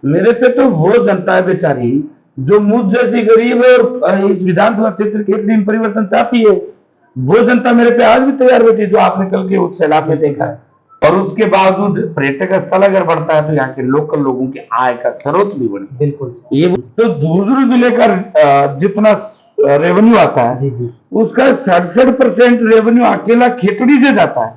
मेरे पे तो वो जनता है बेचारी जो मुझ जैसी गरीब है और इस विधानसभा क्षेत्र के दिन परिवर्तन चाहती है, वो जनता मेरे पे आज भी तैयार बैठी, जो आपने कल के उस सैलाब में देखा है। और उसके बावजूद पर्यटक स्थल अगर बढ़ता है तो यहाँ के लोकल लोगों की आय का स्रोत भी बढ़े। बिल्कुल। ये तो झुंझुनू जिले का जितना रेवेन्यू आता है जी जी। उसका 67% रेवेन्यू अकेला खेतड़ी से जाता है,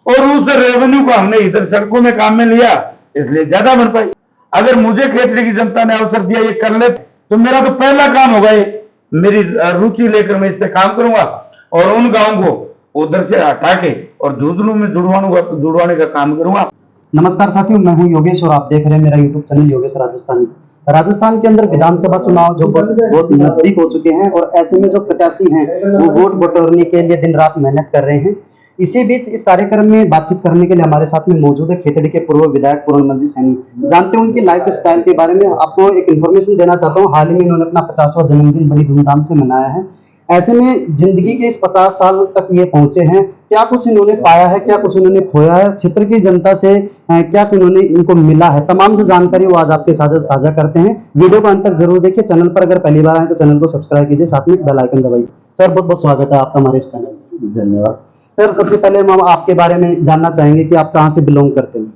और उस रेवेन्यू को हमने इधर सड़कों में काम में लिया, इसलिए ज्यादा बन पाई। अगर मुझे खेतड़ी की जनता ने अवसर दिया ये कर ले तो मेरा तो पहला काम होगा, ये मेरी रुचि लेकर मैं इस पे काम करूंगा और उन गांव को उधर से हटा के और झुंझुनू में जुड़वाने का काम करूंगा। नमस्कार साथियों, मैं हूं योगेश और आप देख रहे हैं मेरा यूट्यूब चैनल योगेश राजस्थानी। राजस्थान के अंदर विधानसभा चुनाव जो बहुत नजदीक हो चुके हैं और ऐसे में जो प्रत्याशी हैं वो वोट बटोरने के लिए दिन रात मेहनत कर रहे हैं। इसी बीच इस कार्यक्रम में बातचीत करने के लिए हमारे साथ में मौजूद है खेतड़ी के पूर्व विधायक पूर्णमल सैनी। जानते हैं उनकी लाइफ स्टाइल के बारे में। आपको एक इन्फॉर्मेशन देना चाहता हूँ, हाल ही में इन्होंने अपना 50वां जन्मदिन बड़ी धूमधाम से मनाया है। ऐसे में जिंदगी के इस 50 साल तक ये पहुंचे हैं, क्या कुछ इन्होंने पाया है, क्या कुछ इन्होंने खोया है, क्षेत्र की जनता से क्या इन्होंने इनको मिला है, तमाम जो जानकारी वो आज आपके साथ साझा करते हैं। वीडियो को अंत तक जरूर देखिए। चैनल पर अगर पहली बार आए तो चैनल को सब्सक्राइब कीजिए, साथ में बेल आइकन दबाइए। सर बहुत बहुत स्वागत है आपका हमारे इस चैनल में। धन्यवाद सर। सबसे पहले हम आपके बारे में जानना चाहेंगे कि आप कहाँ से बिलोंग करते हैं।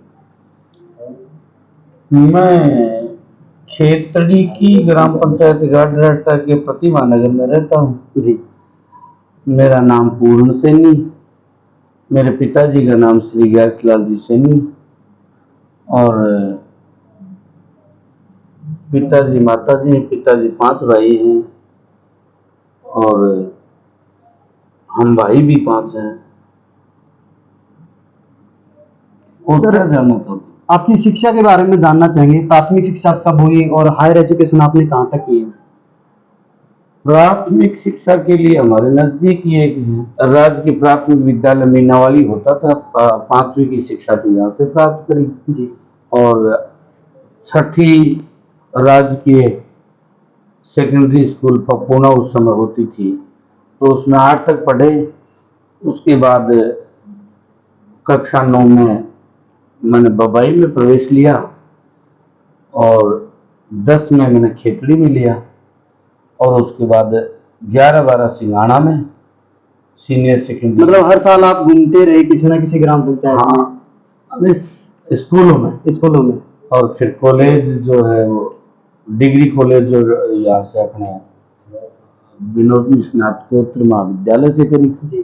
मैं खेतड़ी की ग्राम पंचायत गाडरहट्टा के प्रतिमा नगर में रहता हूँ जी। मेरा नाम पूर्ण सैनी, मेरे पिताजी का नाम श्री गैसलाल जी सैनी, और पिताजी माताजी, पिताजी 5 भाई हैं और हम भाई भी 5 हैं। और सर, क्या जानना था? आपकी शिक्षा के बारे में जानना चाहेंगे। प्राथमिक शिक्षा कब हुई और हायर एजुकेशन आपने कहाँ तक की है। प्राथमिक शिक्षा के लिए हमारे नजदीक ही एक राजकीय प्राथमिक विद्यालय मीनावाली होता था, 5वीं की शिक्षा तो यहाँ से प्राप्त करी जी। और 6ठी राजकीय सेकेंडरी स्कूल पपूना उस समय होती थी तो उसमें 8 तक पढ़े। उसके बाद कक्षा 9 में मैंने बबाई में प्रवेश लिया और 10 में मैंने खेतड़ी में लिया और उसके बाद 11-12 सिंगाड़ा में सीनियर सेकेंडरी। मतलब हर साल आप घूमते रहे किसी ना किसी ग्राम पंचायत में। हाँ, स्कूलों में और फिर कॉलेज जो है वो डिग्री कॉलेज जो यहाँ से अपने विनोद स्नातकोत्तर महाविद्यालय से करी थी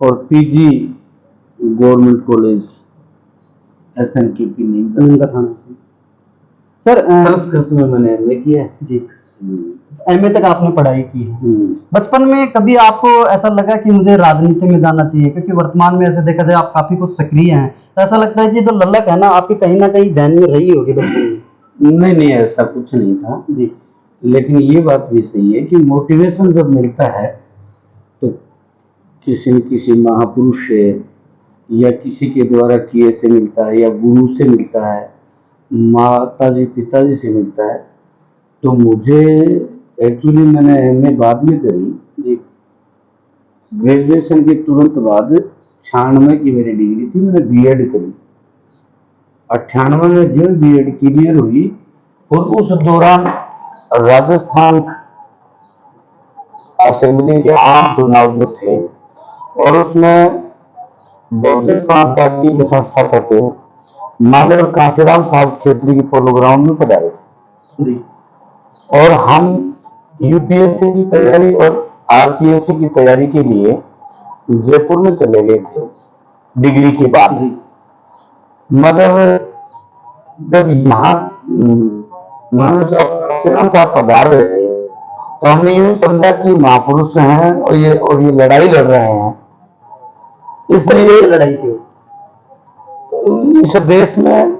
और PG government college SNKP Neemka थाना से। सर संस्कृत में मैंने MA किया जी। MA तक आपने पढ़ाई की है। बचपन में कभी आपको ऐसा लगा कि मुझे राजनीति में जाना चाहिए, क्योंकि वर्तमान में ऐसे देखा जाए आप काफी कुछ सक्रिय हैं, तो ऐसा लगता है कि जो ललक है ना आपकी कहीं ना कहीं जहन में रही होगी बचपन में। नहीं, ऐसा कुछ नहीं था जी। लेकिन ये बात भी सही है कि मोटिवेशन जब मिलता है तो किसी न किसी महापुरुष से या किसी के द्वारा किए से मिलता है या गुरु से मिलता है, माताजी पिताजी से मिलता है। तो मुझे एक्चुअली मैंने MA बाद में करी जी। ग्रेजुएशन के तुरंत बाद 96 की मेरी डिग्री थी, मैंने BEd करी। 98 में जो BEd क्लियर हुई और उस दौरान राजस्थान असेंबली के आम चुनाव जो थे और उसमें बहुजन समाज पार्टी के संस्था करते मानव कांसीराम साहब खेतड़ी के पोलो ग्राउंड में पधारे थे जी। और हम UPSC की तैयारी और RPSC की तैयारी के लिए जयपुर में चले गए थे डिग्री के बाद जी। मगर जब यहाँ साहब पधार रहे थे तो हमने यूं समझा कि महापुरुष हैं और ये लड़ाई लड़ रहे हैं, इसलिए लड़ाई क्यों? इस देश में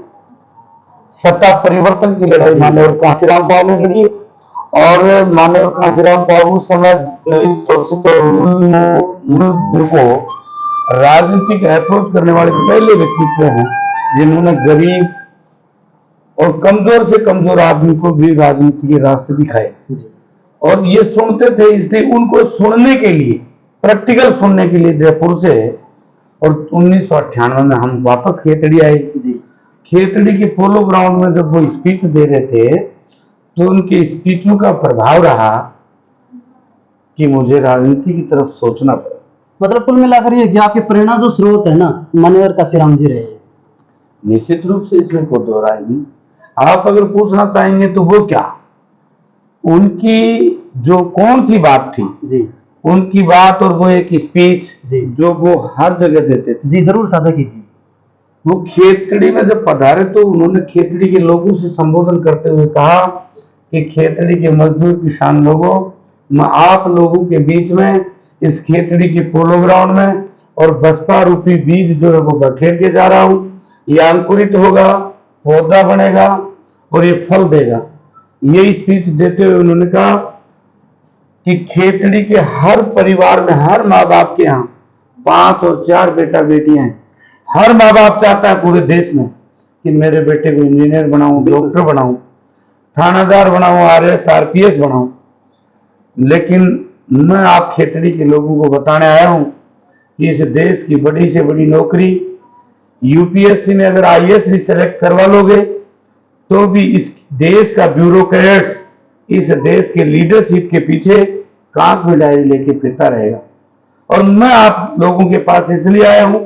सत्ता परिवर्तन की लड़ाई मानव कांसीराम साहब ने लड़ी और मानव कांसीराम साहब उस समय को राजनीतिक अप्रोच करने वाले पहले व्यक्तित्व हैं जिन्होंने गरीब और कमजोर से कमजोर आदमी को भी राजनीति के रास्ते दिखाए और ये सुनते थे, इसलिए उनको सुनने के लिए, प्रैक्टिकल सुनने के लिए जयपुर से और 1998 में हम वापस खेतड़ी आए जी। खेतड़ी के पोलो ग्राउंड में जब वो स्पीच दे रहे थे तो उनके स्पीचों का प्रभाव रहा कि मुझे राजनीति की तरफ सोचना पड़ा। मतलब कुल मिलाकर ये कि आपकी प्रेरणा जो स्रोत है ना, मान्यवर काशीराम जी रहे हैं। निश्चित रूप से इसमें कोई दो राय नहीं। आप अगर पूछना चाहेंगे तो वो क्या, उनकी जो कौन सी बात थी जी उनकी बात और वो एक स्पीच जी जो वो हर जगह देते थे। जी जरूर साझा कीजिए। वो खेतड़ी में जब पधारे तो उन्होंने खेतड़ी के लोगों से संबोधन करते हुए कहा कि खेतड़ी के मजदूर किसान लोगों, मैं आप लोगों के बीच में इस खेतड़ी के पोलो ग्राउंड में और बसपा रूपी बीज जो है वो बखेर के जा रहा हूं। ये अंकुरित होगा, पौधा बनेगा और ये फल देगा। ये स्पीच देते हुए उन्होंने कहा कि खेतड़ी के हर परिवार में, हर माँ बाप के यहाँ 5 और 4 बेटा बेटियां हैं। हर माँ बाप चाहता है पूरे देश में कि मेरे बेटे को इंजीनियर बनाऊं, डॉक्टर बनाऊं, थानादार बनाऊं, आरएस आरपीएस बनाऊं। लेकिन मैं आप खेतड़ी के लोगों को बताने आया हूं कि इस देश की बड़ी से बड़ी नौकरी यूपीएससी में अगर आईएएस भी सेलेक्ट करवा लोगे तो भी इस देश का ब्यूरोक्रेट्स इस देश के लीडरशिप के पीछे कांख में डायरी लेके फिरता रहेगा। और मैं आप लोगों के पास इसलिए आया हूं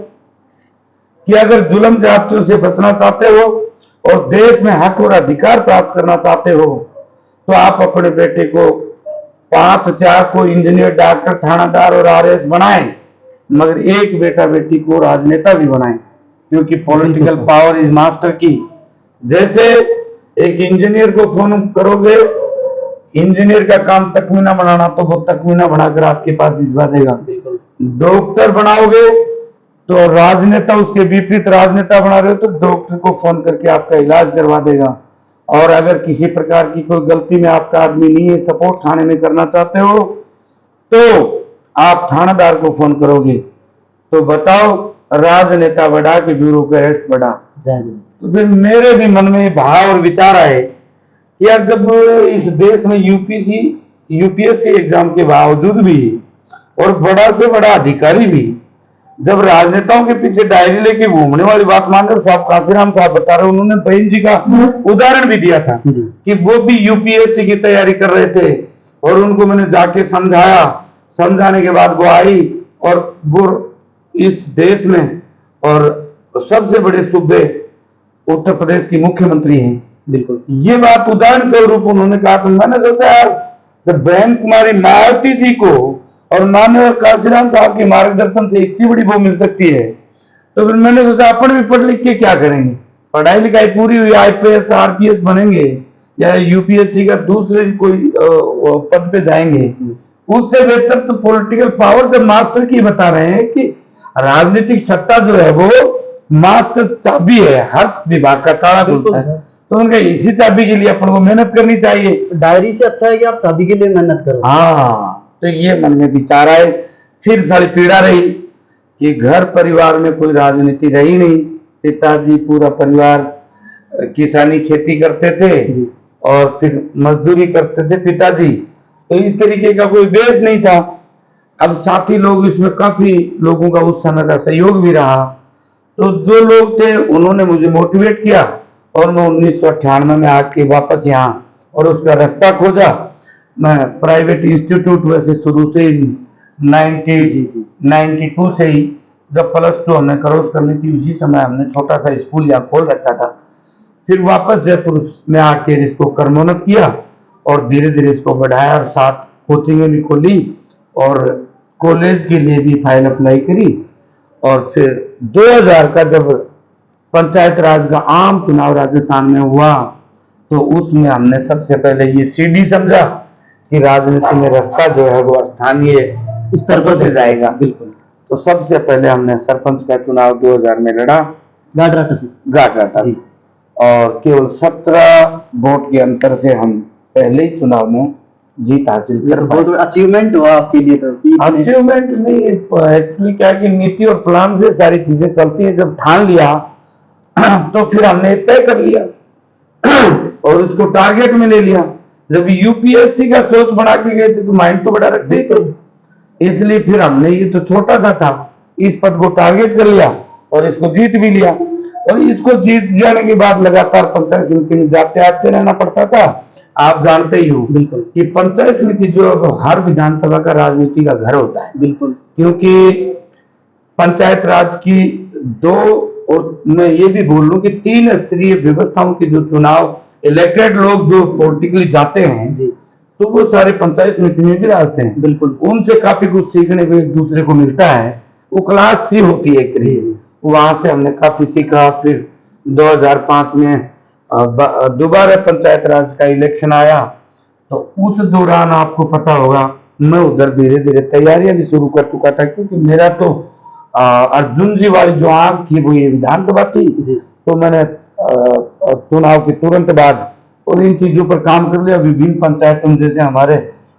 कि अगर जुल्म जातियों से बचना चाहते हो और देश में हक और अधिकार प्राप्त करना चाहते हो तो आप अपने बेटे को 5-4 को इंजीनियर, डॉक्टर, थानादार और आरएस बनाएं, मगर एक बेटा बेटी को राजनेता भी बनाएं, क्योंकि पॉलिटिकल पावर इज मास्टर की। जैसे एक इंजीनियर को फोन करोगे, इंजीनियर का काम तकमीना बनाना, तो वो तकमीना बनाकर आपके पास भिजवा देगा। डॉक्टर बनाओगे तो राजनेता, उसके विपरीत राजनेता बना रहे हो तो डॉक्टर को फोन करके आपका इलाज करवा देगा। और अगर किसी प्रकार की कोई गलती में आपका आदमी नहीं है, सपोर्ट थाने में करना चाहते हो तो आप थानादार को फोन करोगे तो बताओ राजनेता बढ़ा कि ब्यूरोक्रेट्स बढ़ा। तो फिर मेरे भी मन में भाव और विचार आए कि यार जब इस देश में यूपीएससी एग्जाम के बावजूद भी और बड़ा से बड़ा अधिकारी भी जब राजनेताओं के पीछे डायरी लेके घूमने वाली बात मानकर साहब काशीराम साहब बता रहे, उन्होंने बहन जी का उदाहरण भी दिया था कि वो भी यूपीएससी की तैयारी कर रहे थे और उनको मैंने जाके समझाया। समझाने के बाद वो आई और वो इस देश में और सबसे बड़े सूबे उत्तर प्रदेश की मुख्यमंत्री हैं। बिल्कुल ये बात उदाहरण स्वरूप उन्होंने कहा। तो मैंने सोचा यार जब बहन कुमारी मायावती जी को और माननीय काशीराम साहब के मार्गदर्शन से इतनी बड़ी वो मिल सकती है तो फिर मैंने सोचा अपन भी पढ़ लिख के क्या करेंगे, पढ़ाई लिखाई पूरी हुई, आईपीएस आरपीएस बनेंगे या यूपीएससी का दूसरे कोई पद पे जाएंगे। उससे बेहतर तो पॉलिटिकल पावर जब मास्टर की बता रहे हैं कि राजनीतिक सत्ता जो है वो मास्टर चाबी है, हर विभाग का ताला खुलता है। तो उनका इसी चाबी के लिए अपन को मेहनत करनी चाहिए। डायरी से अच्छा है कि आप चाबी के लिए मेहनत करो। हाँ, तो ये मन में विचार आए। फिर सारी पीड़ा रही कि घर परिवार में कोई राजनीति रही नहीं। पिताजी पूरा परिवार किसानी खेती करते थे और फिर मजदूरी करते थे पिताजी, तो इस तरीके का कोई बेस नहीं था। अब साथी लोग इसमें काफी लोगों का उस समय का सहयोग भी रहा। तो जो लोग थे उन्होंने मुझे मोटिवेट किया और मैं 1998 में आके वापस यहाँ और उसका रास्ता खोजा। मैं प्राइवेट इंस्टीट्यूट वैसे शुरू से 92 से ही जब +2 हमने क्रॉस कर ली थी उसी समय हमने छोटा सा स्कूल यहाँ खोल रखा था। फिर वापस जयपुर में आके इसको कर्मोन्नत किया और धीरे धीरे इसको बढ़ाया और 7 कोचिंगें भी खोली और कॉलेज के लिए भी फाइल अप्लाई करी। और फिर 2000 का जब पंचायत राज का आम चुनाव राजस्थान में हुआ तो उसमें हमने सबसे पहले ये सीढ़ी समझा कि राजनीति में रास्ता जो है वो स्थानीय स्तर पर से जाएगा। बिल्कुल। तो सबसे पहले हमने सरपंच का चुनाव 2000 में लड़ा घाटराटा से और केवल 17 वोट के अंतर से हम पहले ही चुनाव में जीत हासिल कर पाए। बहुत अचीवमेंट हुआ आपके लिए। तो अचीवमेंट नहीं, एक्चुअली क्या कि नीति और प्लान से सारी चीजें चलती है। जब ठान लिया तो फिर हमने तय कर लिया और उसको टारगेट में ले लिया। जब यूपीएससी का सोच बना के गए थे तो माइंड तो बड़ा रखते ही थे, इसलिए फिर हमने ये तो छोटा सा था, इस पद को टारगेट कर लिया और इसको जीत भी लिया। और इसको जीत जाने के बाद लगातार पंचायत समिति में जाते आते रहना पड़ता था। आप जानते ही हो बिल्कुल कि पंचायत समिति जो हर विधानसभा का राजनीति का घर होता है, बिल्कुल क्योंकि पंचायत राज की दो, और मैं ये भी बोल लूं कि 3 स्तरीय व्यवस्थाओं के जो चुनाव इलेक्टेड लोग जो पॉलिटिकली जाते हैं जी तो वो सारे पंचायत समिति में भी राजते हैं। बिल्कुल उनसे काफी कुछ सीखने को एक दूसरे को मिलता है। वो क्लास सी होती है एक तरीके से, वहां से हमने काफी सीखा। फिर 2005 में दोबारा पंचायत राज का इलेक्शन आया, तो उस दौरान आपको पता होगा मैं उधर धीरे धीरे तैयारियां भी शुरू कर चुका था, क्योंकि मेरा तो अर्जुन जी वाली जो आंख थी वो ये विधानसभा थी। जी तो मैंने चुनाव के तुरंत बाद और इन चीजों पर काम कर लिया। विभिन्न पंचायतों जैसे हमारे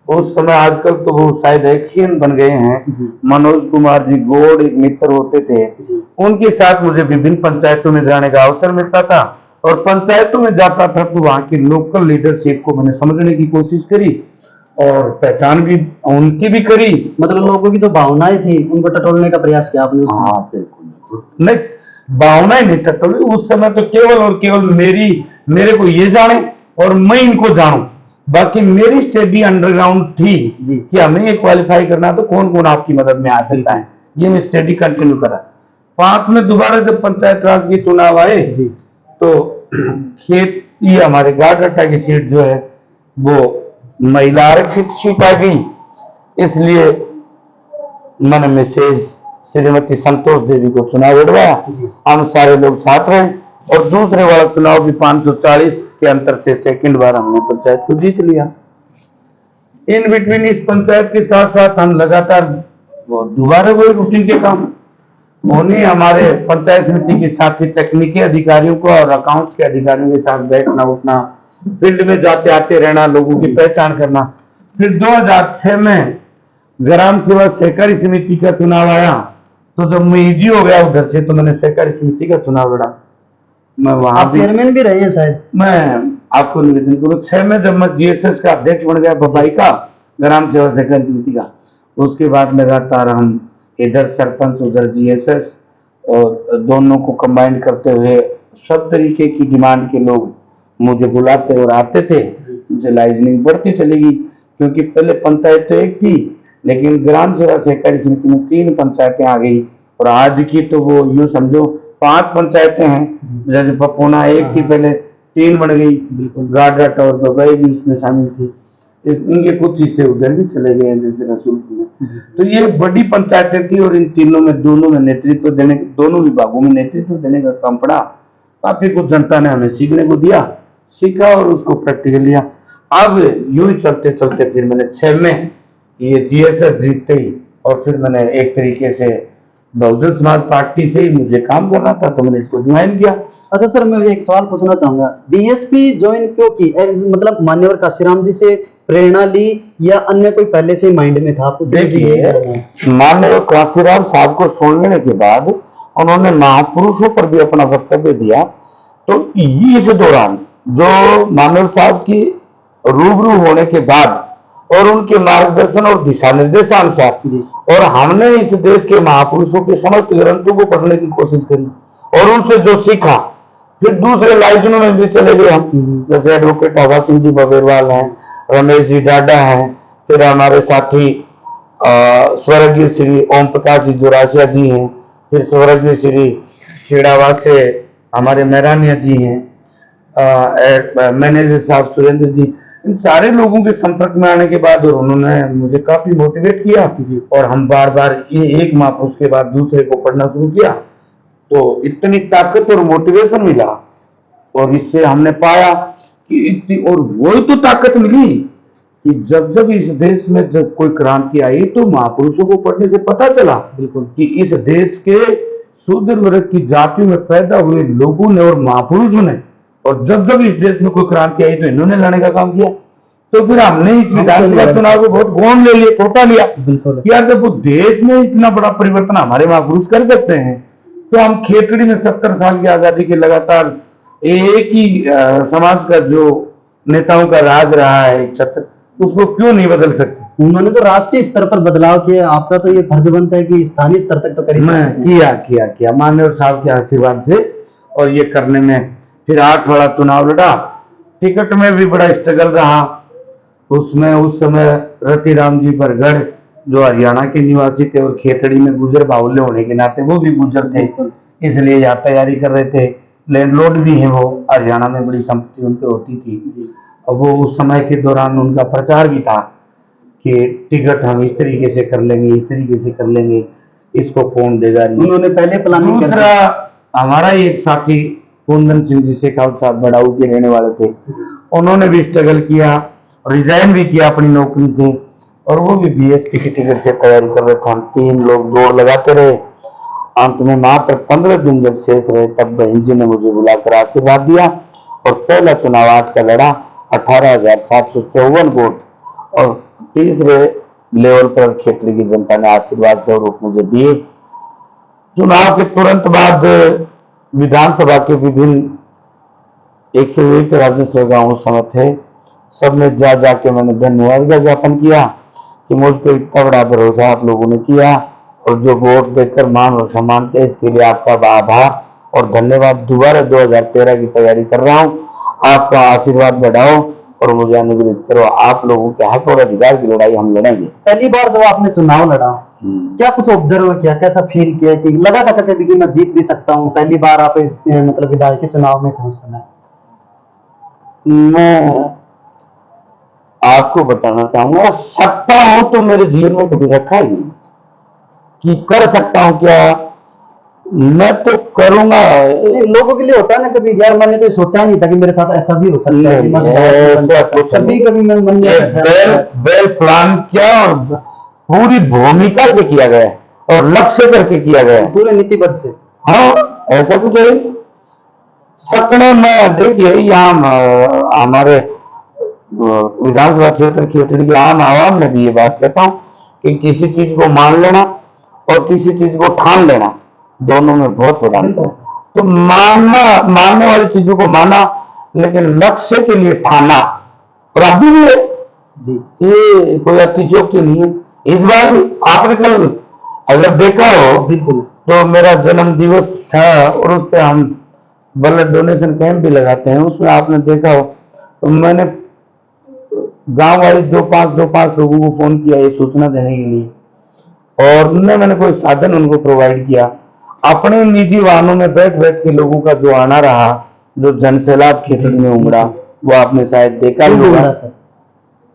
उस समय, आजकल तो वो शायद एक्शन बन गए हैं, जी मनोज कुमार जी गौड़ एक मित्र होते थे, जी उनके साथ मुझे विभिन्न पंचायतों में जाने का अवसर मिलता था। और पंचायतों में जाता था तो वहां की लोकल लीडरशिप को मैंने समझने की कोशिश करी और पहचान भी उनकी भी करी। मतलब लोगों की जो भावनाएं थी उनको टटोलने का प्रयास किया आपने उस समय। हाँ बिल्कुल, नहीं भावनाएं नहीं टटोली उस समय, तो केवल और केवल मेरे को ये जाने और मैं इनको जानूं। बाकी मेरी स्टडी अंडरग्राउंड थी जी कि हमें ये क्वालिफाई करना, तो कौन कौन आपकी मदद में आ सकता है, ये मैं स्टडी कंटिन्यू करा। 5 में दोबारा जब पंचायत राज के चुनाव आए जी तो खेत, ये हमारे गाड़रट्टा की सीट जो है वो महिला आरक्षित सीट आ गई, इसलिए मैंने मिसेज श्रीमती संतोष देवी को चुनाव लड़वाया। जी हम सारे लोग साथ रहे और दूसरे वाला चुनाव भी 540 के अंतर से सेकंड बार हमने पंचायत को जीत लिया। इन बिटवीन इस पंचायत के साथ साथ हम लगातार दोबारा वही रूटीन के काम, उन्हीं हमारे पंचायत समिति के साथी तकनीकी अधिकारियों को और अकाउंट्स के अधिकारियों के साथ बैठना उठना, फील्ड में जाते आते रहना, लोगों की पहचान करना। फिर 2006 में ग्राम सेवा सहकारी समिति का चुनाव आया, तो जब मैं ईजी हो गया उधर से, तो मैंने सहकारी समिति का चुनाव लड़ा। मैं वहां आप चेयरमैन भी रहे हैं शायद। मैं आपको निवेदन करूं, 6 में जब मैं जीएसएस का अध्यक्ष बन गया बबाई का, ग्राम सेवा सहकारी समिति का, उसके बाद लगातार हम इधर सरपंच उधर जीएसएस, और दोनों को कंबाइन करते हुए सब तरीके की डिमांड के लोग मुझे बुलाते और आते थे। मुझे लाइजनिंग बढ़ती चलेगी, क्योंकि पहले पंचायत तो एक थी, लेकिन ग्राम सेवा सहकारी समिति में 3 पंचायतें आ गई, और आज की तो वो यूं समझो 5 पंचायतें हैं। जैसे पपोना एक थी, पहले 3 बन गई, गाड़रट और बबई भी उसमें शामिल थी। इनके कुछ हिस्से उधर भी चले गए हैं, जैसे रसूलपुर में। तो ये बड़ी पंचायतें थी, और इन तीनों में दोनों में नेतृत्व देने, दोनों विभागों में नेतृत्व देने का काम पड़ा। काफी कुछ जनता ने हमें सीखने को दिया, सीखा और उसको प्रैक्टिकल लिया। अब यूं ही चलते चलते फिर मैंने 6 में ये जीएसएस जीतते ही, और फिर मैंने एक तरीके से बहुजन समाज पार्टी से ही मुझे काम करना था, तो मैंने इसको ज्वाइन किया। अच्छा सर, मैं एक सवाल पूछना चाहूंगा, बीएसपी ज्वाइन क्यों की? मतलब मान्यवर काशीराम जी से प्रेरणा ली या अन्य कोई पहले से माइंड में था आपको? देखिए, माननीय काशीराम साहब को सुन लेने के बाद उन्होंने महापुरुषों पर भी अपना वक्तव्य दिया, तो इस दौरान जो मानव साहब की रूबरू होने के बाद और उनके मार्गदर्शन और दिशा निर्देशानुसार, और हमने इस देश के महापुरुषों के समस्त ग्रंथों को पढ़ने की कोशिश करी और उनसे जो सीखा, फिर दूसरे लाइजनों में भी चले गए हम। जैसे एडवोकेट हवा सिंह जी बबेरवाल हैं, रमेश जी डाडा हैं, फिर हमारे साथी स्वर्गीय श्री ओम प्रकाश जी जोरासिया जी हैं, फिर स्वर्गीय श्री शिड़ावा से हमारे मैरानिया जी हैं, मैनेजर साहब सुरेंद्र जी। इन सारे लोगों के संपर्क में आने के बाद और उन्होंने मुझे काफी मोटिवेट किया, और हम बार बार ये एक महापुरुष के बाद दूसरे को पढ़ना शुरू किया, तो इतनी ताकत और मोटिवेशन मिला, और इससे हमने पाया कि इतनी, और वही तो ताकत मिली कि जब जब इस देश में जब कोई क्रांति आई, तो महापुरुषों को पढ़ने से पता चला बिल्कुल कि इस देश के शूद्र वर्ग की जाति में पैदा हुए लोगों ने और महापुरुषों ने, और जब जब इस देश में कोई क्रांति आई तो इन्होंने लाने का काम किया। तो फिर हमने इस विधानसभा चुनाव को बहुत गौन ले लिया, छोटा लिया, यार जब वो देश में इतना बड़ा परिवर्तन हमारे महापुरुष कर सकते हैं, तो हम खेतड़ी में 70 साल की आजादी के लगातार एक ही समाज का जो नेताओं का राज रहा है छत्र, उसको क्यों नहीं बदल सकते? उन्होंने तो राष्ट्रीय स्तर पर बदलाव किया, आपका तो ये फर्ज बनता है कि स्थानीय स्तर तक तो करिए। मैं किया माननीय साहब के आशीर्वाद से, और ये करने में। फिर 8 वाला चुनाव लड़ा, टिकट में भी बड़ा स्ट्रगल रहा। उसमें उस समय रति राम जी बरगढ़ जो हरियाणा के निवासी थे और खेतड़ी में गुजर बाहुल्य होने के नाते वो भी गुजर थे, इसलिए यहाँ तैयारी कर रहे थे। लैंडलॉर्ड भी है वो, हरियाणा में बड़ी संपत्ति उनपे होती थी। और वो उस समय के दौरान उनका प्रचार भी था कि टिकट हम इस तरीके से कर लेंगे, इस तरीके से कर लेंगे, इसको कौन देगा। उन्होंने पहले प्लानिंग कर दूसरा हमारा ही एक साथी कुंदन सिंह जी शेखावत साहब बड़ाऊ के रहने वाले थे, उन्होंने भी स्ट्रगल किया, रिजाइन भी किया अपनी नौकरी से, और वो भी बीएसपी की टिकट से तैयारी कर रहे थे। हम 3 लोग दौड़ लगाते रहे। अंत में मात्र 15 दिन जब शेष रहे तब बहन जी ने मुझे बुलाकर आशीर्वाद दिया और पहला चुनाव 8 का लड़ा, 18,754 वोट, और तीसरे लेवल पर खेतड़ी की जनता ने आशीर्वाद स्वरूप मुझे दिए। चुनाव के तुरंत बाद विधानसभा के विभिन्न 101 राजस्व गांव उस समय थे, सब में जा जाके मैंने धन्यवाद का ज्ञापन किया कि मुझ पर इतना बड़ा भरोसा आप लोगों ने किया और जो वोट देकर मान और सम्मान थे, इसके लिए आपका आभार और धन्यवाद। दोबारा 2013 की तैयारी कर रहा हूँ, आपका आशीर्वाद बढ़ाओ और मुझे अनुग्रहित करो। आप लोगों के हक और अधिकार की लड़ाई हम लड़ेंगे। पहली बार जब आपने चुनाव लड़ा, क्या कुछ ऑब्जर्व किया, कैसा फील किया कि लगा था कभी कि मैं जीत भी सकता हूँ? पहली बार आप मतलब विधायक के चुनाव में थे उस समय। मैं आपको बताना चाहूंगा, सकता हूं तो मेरे जीवन में कभी रखा ही नहीं कि कर सकता हूं, क्या मैं तो करूंगा। लोगों के लिए होता है ना कभी, यार मैंने तो सोचा नहीं था कि मेरे साथ ऐसा भी हो सकता है। कभी कभी मैं मन में वेल प्लान किया और पूरी भूमिका से किया गया और लक्ष्य करके किया गया, पूरे नीतिबद्ध से। हाँ, ऐसा कुछ है। सकने में देखिए, यहाँ हमारे विधानसभा क्षेत्र खेतड़ी की आम आवाम में भी ये बात कहता हूँ कि किसी चीज को मान लेना और किसी चीज को ठान लेना, दोनों में बहुत बड़ा अंतर है। तो मानने वाली चीजों को माना, लेकिन लक्ष्य के लिए ठाना, और अभी भी है जी, ये कोई अतिशयोक्ति नहीं है। इस बार आपने कल अगर देखा हो, बिल्कुल, तो मेरा जन्म दिवस था और उस पर हम ब्लड डोनेशन कैंप भी लगाते हैं। उसमें आपने देखा हो तो मैंने गांव वाले 2-5 लोगों को फोन किया ये सूचना देने के लिए, और न मैंने कोई साधन उनको प्रोवाइड किया। अपने निजी वाहनों में बैठ बैठ के लोगों का जो आना रहा, जो जनसैलाब खेतड़ी में उमड़ा, वो आपने शायद देखा ही होगा।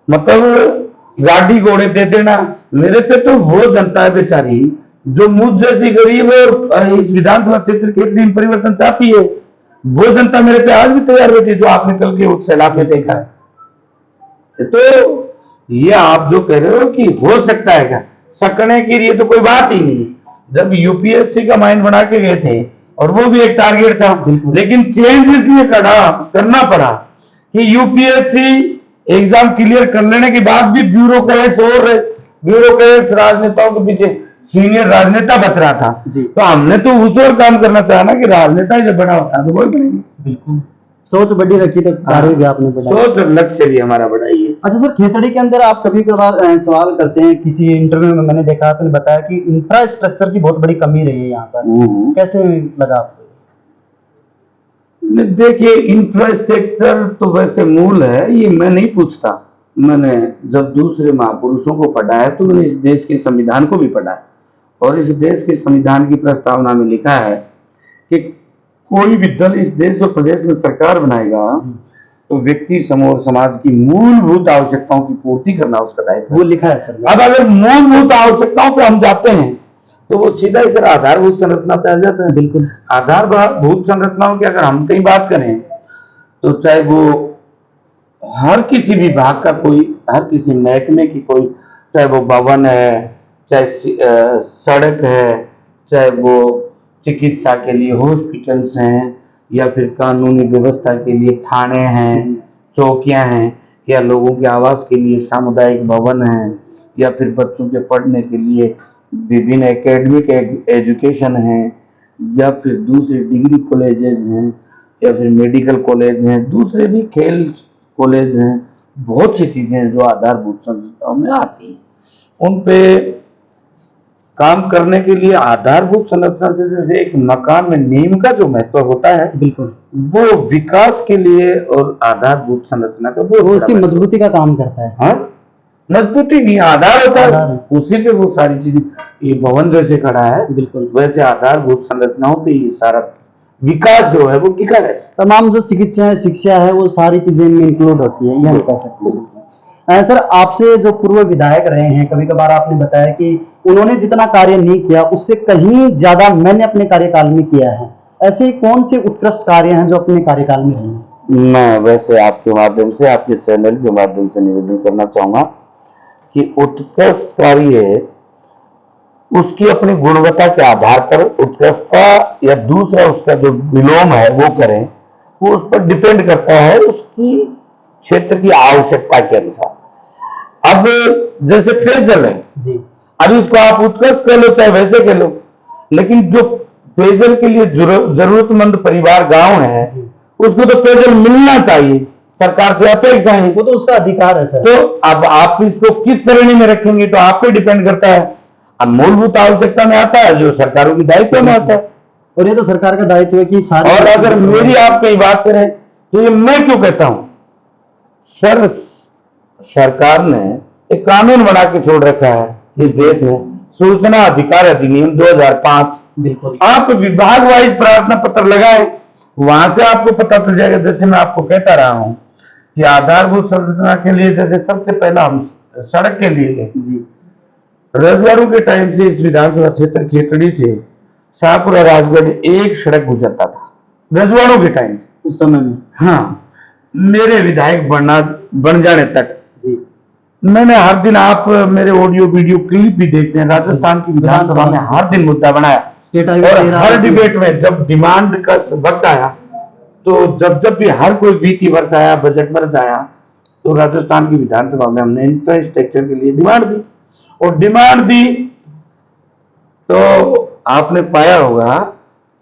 मतलब गाड़ी घोड़े दे देना, मेरे पे तो वो जनता है बेचारी जो मुझ जैसी गरीब और इस विधानसभा क्षेत्र खेतड़ी में परिवर्तन चाहती है, वो जनता मेरे पे आज भी तैयार बैठी, जो आपने कल के उस सैलाब में देखा है। तो ये आप जो कह रहे हो कि हो सकता है क्या, सकने के लिए तो कोई बात ही नहीं। जब यूपीएससी का माइंड बना के गए थे और वो भी एक टारगेट था, लेकिन चेंज इसलिए करना पड़ा कि यूपीएससी एग्जाम क्लियर कर लेने के बाद भी ब्यूरोक्रेट्स राजनेताओं के पीछे सीनियर राजनेता बच रहा था। तो हमने तो उस और काम करना चाहा ना कि राजनेता जब बड़ा होता है तो वही बनेंगे। बिल्कुल, सोच बड़ी रखी तो कार्य भी आपने बढ़ाया। सोच और लक्ष्य भी हमारा बड़ा ही है। अच्छा सर, खेतड़ी के अंदर आप कभी कभार सवाल करते हैं, किसी इंटरव्यू में मैंने देखा आपने बताया कि इंफ्रास्ट्रक्चर की बहुत बड़ी कमी रही है यहाँ पर, कैसे लगा आपको? देखिए, इंफ्रास्ट्रक्चर तो वैसे मूल है, ये मैं नहीं पूछता। मैंने जब दूसरे महापुरुषों को पढ़ा है तो मैंने इस देश के संविधान को भी पढ़ा है, और इस देश के संविधान की प्रस्तावना में लिखा है कि कोई भी दल इस देश और प्रदेश में सरकार बनाएगा तो व्यक्ति, समूह और समाज की मूलभूत आवश्यकताओं की पूर्ति करना उसका दायित्व है। वो लिखा है सर। अब अगर मूलभूत आवश्यकताओं पे हम जाते हैं तो वो सीधा ही सर आधारभूत संरचना पे आ जाता है। बिल्कुल, आधारभूत संरचनाओं की अगर हम कहीं बात करें तो चाहे वो हर किसी विभाग का कोई, हर किसी महकमे की कोई, चाहे वो भवन है, चाहे सड़क है, चाहे वो चिकित्सा के लिए हॉस्पिटल्स हैं, या फिर कानूनी व्यवस्था के लिए थाने हैं, चौकियां हैं, या लोगों के आवास के लिए सामुदायिक भवन हैं, या फिर बच्चों के पढ़ने के लिए विभिन्न एकेडमिक एजुकेशन है, या फिर दूसरे डिग्री कॉलेजेस हैं, या फिर मेडिकल कॉलेज हैं, दूसरे भी खेल कॉलेज हैं। बहुत सी चीजें जो आधारभूत संस्थाओं में आती हैं, उन पे काम करने के लिए आधारभूत संरचना से, जैसे एक मकान में नींव का जो महत्व होता है, बिल्कुल वो विकास के लिए और आधारभूत संरचना का वो उसकी मजबूती का काम करता है। हाँ, मजबूती नहीं, आधार होता आधार है, है। उसी पे वो सारी चीजें, ये भवन जैसे खड़ा है, बिल्कुल वैसे आधारभूत संरचनाओं पे ये सारा विकास जो है वो टिका है। तमाम जो चिकित्सा है, शिक्षा है, वो सारी चीजें इनमें इंक्लूड होती है, ये हम कह सकते हैं। सर, आपसे जो पूर्व विधायक रहे हैं, कभी कभार आपने बताया कि उन्होंने जितना कार्य नहीं किया उससे कहीं ज्यादा मैंने अपने कार्यकाल में किया है। ऐसे कौन से उत्कृष्ट कार्य हैं जो अपने कार्यकाल में रहे हैं? मैं वैसे आपके माध्यम से, आपके चैनल के माध्यम से निवेदन करना चाहूंगा कि उत्कृष्ट कार्य उसकी अपनी गुणवत्ता के आधार पर उत्कृष्टता या दूसरा उसका जो विलोम है वो करें, वो उस पर डिपेंड करता है उसकी क्षेत्र की आवश्यकता के अनुसार। अब जैसे पेयजल है जी अभी उसको आप उत्कृष्ट कह लो चाहे वैसे कह लो, लेकिन जो पेयजल के लिए जरूरतमंद परिवार गांव है उसको तो पेयजल मिलना चाहिए, सरकार से अपेक्षा है, वो तो उसका अधिकार है सर। तो अब आप इसको किस श्रेणी में रखेंगे तो आप पे डिपेंड करता है। अब मूलभूत आवश्यकता में आता है जो सरकारों की दायित्व में आता है, और ये तो सरकार का दायित्व है कि सारी, और अगर मेरी आप कहीं बात करें तो ये मैं क्यों कहता हूं, सर सरकार ने एक कानून बना के छोड़ रखा है इस देश में, सूचना अधिकार अधिनियम 2005। बिल्कुल आप विभाग वाइज प्रार्थना पत्र लगाए, वहां से आपको पता चल जाएगा। जैसे मैं आपको कहता रहा हूं कि आधारभूत संरचना के लिए जैसे सबसे पहला हम सड़क के लिए जी रजवाड़ों के टाइम से इस विधानसभा क्षेत्र खेतड़ी से शाहपुरा राजगढ़ एक सड़क गुजरता था रजवाड़ों के टाइम से, उस समय में। हाँ, मेरे विधायक बन जाने तक जी मैंने हर दिन, आप मेरे ऑडियो वीडियो क्लिप भी देखते हैं, राजस्थान की विधानसभा में हर दिन मुद्दा बनाया, स्टेट और हर डिबेट में जब डिमांड का वक्त आया तो जब भी हर कोई वित्तीय वर्ष आया, बजट वर्ष आया, तो राजस्थान की विधानसभा में हमने इंफ्रास्ट्रक्चर के लिए डिमांड दी, और डिमांड दी तो आपने पाया होगा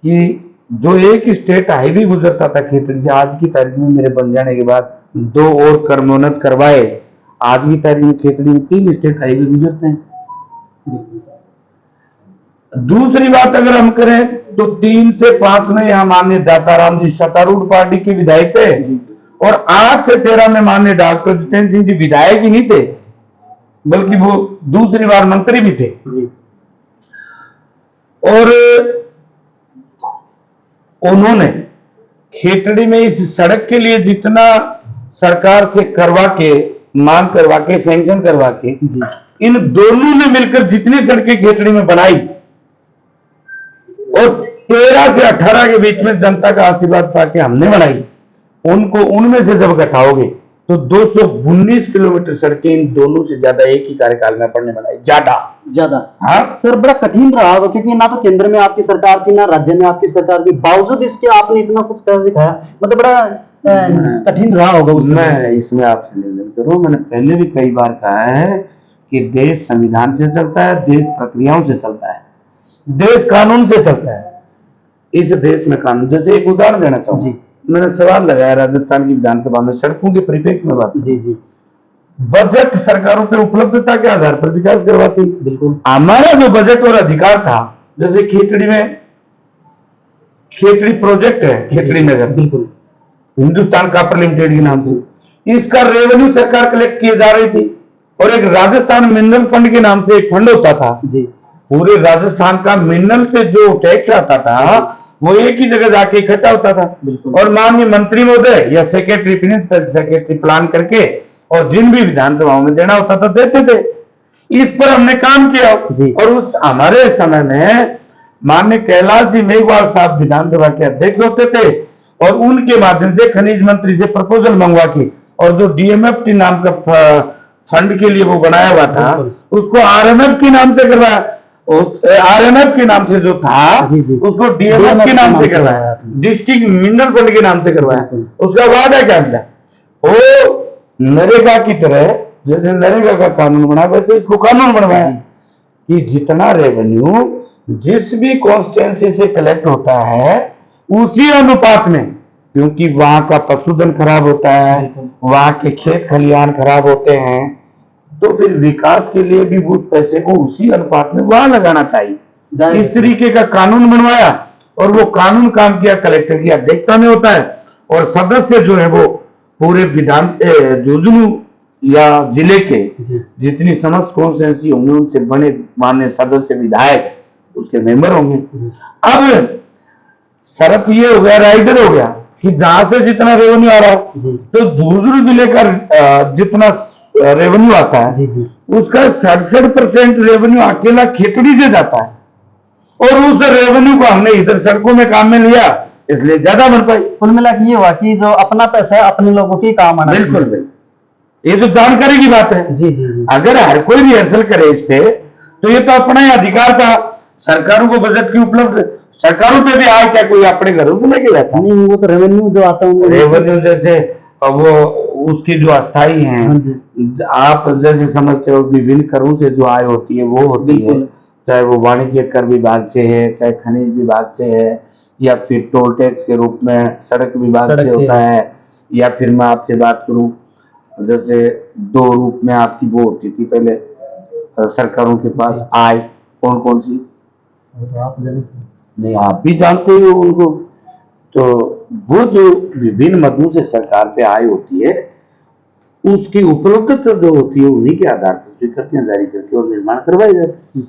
कि जो एक स्टेट हाईवे गुजरता था खेतड़ी से, आज की तारीख में मेरे बन जाने के बाद 2 और क्रमोन्नत करवाए, आज की तारीख में खेतड़ी में 3 स्टेट हाईवे गुजरते हैं। दूसरी बात अगर हम करें तो 3 से 5 में यहाँ माननीय दाताराम जी सत्तारूढ़ पार्टी के विधायक थे, और 8 से 13 में माननीय डॉक्टर जितेंद्र सिंह जी विधायक ही नहीं थे बल्कि वो दूसरी बार मंत्री भी थे। और उन्होंने खेतड़ी में इस सड़क के लिए जितना सरकार से करवा के, मांग करवा के, सैंक्शन करवा के, इन दोनों ने मिलकर जितनी सड़कें खेतड़ी में बनाई, और 13 से 18 के बीच में जनता का आशीर्वाद पाके हमने बनाई, उनको उनमें से जब घटाओगे तो 219 किलोमीटर सड़कें इन दोनों से ज्यादा एक ही कार्यकाल में पड़ने बनाई, ज्यादा। हाँ सर, बड़ा कठिन रहा होगा क्योंकि ना तो केंद्र में आपकी सरकार थी ना राज्य में आपकी सरकार थी, बावजूद इसके आपने इतना कुछ कर दिखाया, मतलब बड़ा कठिन रहा होगा उस समय। मैं इसमें आपसे निवेदन करूं, मैंने पहले भी कई बार कहा है कि देश संविधान से चलता है, देश प्रक्रियाओं से चलता है, देश कानून से चलता है। इस देश में कानून, जैसे एक उदाहरण देना चाहूंगा, मैंने सवाल लगाया राजस्थान की विधानसभा में सड़कों के परिप्रेक्ष्य में बात। जी बजट सरकारों के उपलब्धता के आधार पर विकास करवाती। बिल्कुल हमारा जो बजट और अधिकार था, जैसे खेतड़ी में खेतड़ी प्रोजेक्ट है, खेतड़ी नगर, बिल्कुल हिंदुस्तान कॉपर लिमिटेड के नाम से, इसका रेवेन्यू सरकार कलेक्ट किए जा रही थी, और एक राजस्थान मिनरल फंड के नाम से एक फंड होता था जी, पूरे राजस्थान का मिनरल से जो टैक्स आता था वो एक ही जगह जाके इकट्ठा होता था, और माननीय मंत्री महोदय या सेक्रेटरी, प्रिंसिपल सेक्रेटरी प्लान करके और जिन भी विधानसभाओं में देना होता था देते थे। इस पर हमने काम किया, और उस हमारे समय में माननीय कैलाश जी मेघवाल साहब विधानसभा के अध्यक्ष होते थे, और उनके माध्यम से खनिज मंत्री से प्रपोजल मंगवा के, और जो डीएमएफटी नाम का फंड के लिए वो बनाया हुआ था उसको आरएमएफ के नाम से करवाया, आरएमएफ के नाम से जो था उसको डीएमएफ के नाम से करवाया, डिस्ट्रिक्ट मिनरल फंड के नाम से करवाया। उसका वादा क्या मिला, वो नरेगा की तरह, जैसे नरेगा का कानून बना वैसे इसको कानून बनवाया कि जितना रेवेन्यू जिस भी कॉन्स्टिट्यूएंसी से कलेक्ट होता है उसी अनुपात में, क्योंकि वहां का पशुधन खराब होता है, वहां के खेत खलिहान खराब होते हैं, तो फिर विकास के लिए भी उस पैसे को उसी अनुपात में वहां लगाना चाहिए। इस तरीके का कानून बनवाया और वो कानून काम किया कलेक्टर की अध्यक्षता में होता है, और सदस्य जो है वो पूरे विधान झुंझुनू या जिले के जितनी समस्त कॉन्स्टिट्यूंसी होंगे उनसे बने माननीय सदस्य विधायक उसके मेंबर होंगे। अब शर्त ये हो गया, राइडर हो गया कि जहां से जितना रेवेन्यू आ रहा है, तो झुंझुनू जिले का जितना रेवेन्यू आता है उसका 67% रेवेन्यू अकेला खेतड़ी से जाता है, और उस रेवेन्यू को हमने इधर सड़कों में काम में लिया, इसलिए ज्यादा बन पाई। कुल मिला के ये हुआ कि जो अपना पैसा है अपने लोगों की काम आना। बिल्कुल बिल्कुल, ये तो जानकारी की बात है। जी जी जी। अगर हर कोई रिहर्सल करे इस पे, तो ये तो अपना ही अधिकार था। सरकारों को बजट की उपलब्ध, सरकारों पे भी आए क्या कोई अपने घरों से लेके जाता? नहीं, वो तो रेवेन्यू जो आता है रेवेन्यू जैसे वो उसकी जो अस्थाई है, आप जैसे समझते हो विभिन्न करों से जो आय होती है वो होती है, चाहे वो वाणिज्य कर विभाग से है, चाहे खनिज विभाग से है, या फिर टोल टैक्स के रूप में सड़क विभाग से होता है, या फिर मैं आपसे बात करूं जैसे दो रूप में आपकी वो होती थी पहले सरकारों के पास आय, कौन कौन सी? आप नहीं, आप भी जानते हो उनको। तो वो जो विभिन्न मदों से सरकार पे आय होती है उसकी उपलब्धता जो होती है उन्हीं के आधार पर स्वीकृतियां जारी करके और निर्माण करवाए जाते हैं।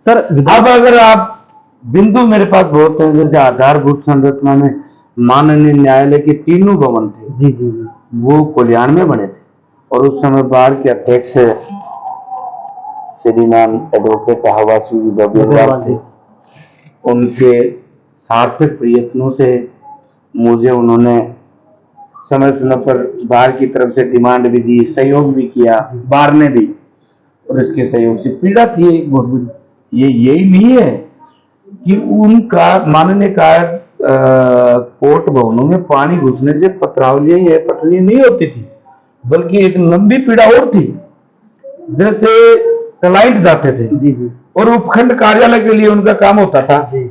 सर अब अगर आप बिंदु मेरे पास बहुत है, जैसे आधारभूत संरचना में माननीय न्यायालय के तीनों भवन थे, जी जी जी, वो कल्याण में बने थे, और उस समय बार के अध्यक्ष श्रीमान एडवोकेट हवा सिंह बबीरवाल थे। उनके सार्थक प्रयत्नों से मुझे उन्होंने समय समय पर बार की तरफ से डिमांड भी दी, सहयोग भी किया, बार ने भी, और इसके सहयोग से पीड़ा थी एक बहुत बड़ी। ये यही नहीं है कि उनका माननीय कोर्ट भवनों में पानी घुसने से पत्रावलियां या पटनी नहीं होती थी, बल्कि एक लंबी पीड़ा और थी। जैसे क्लाइंट जाते थे जी जी, और उपखंड कार्यालय के लिए उनका काम होता था जी,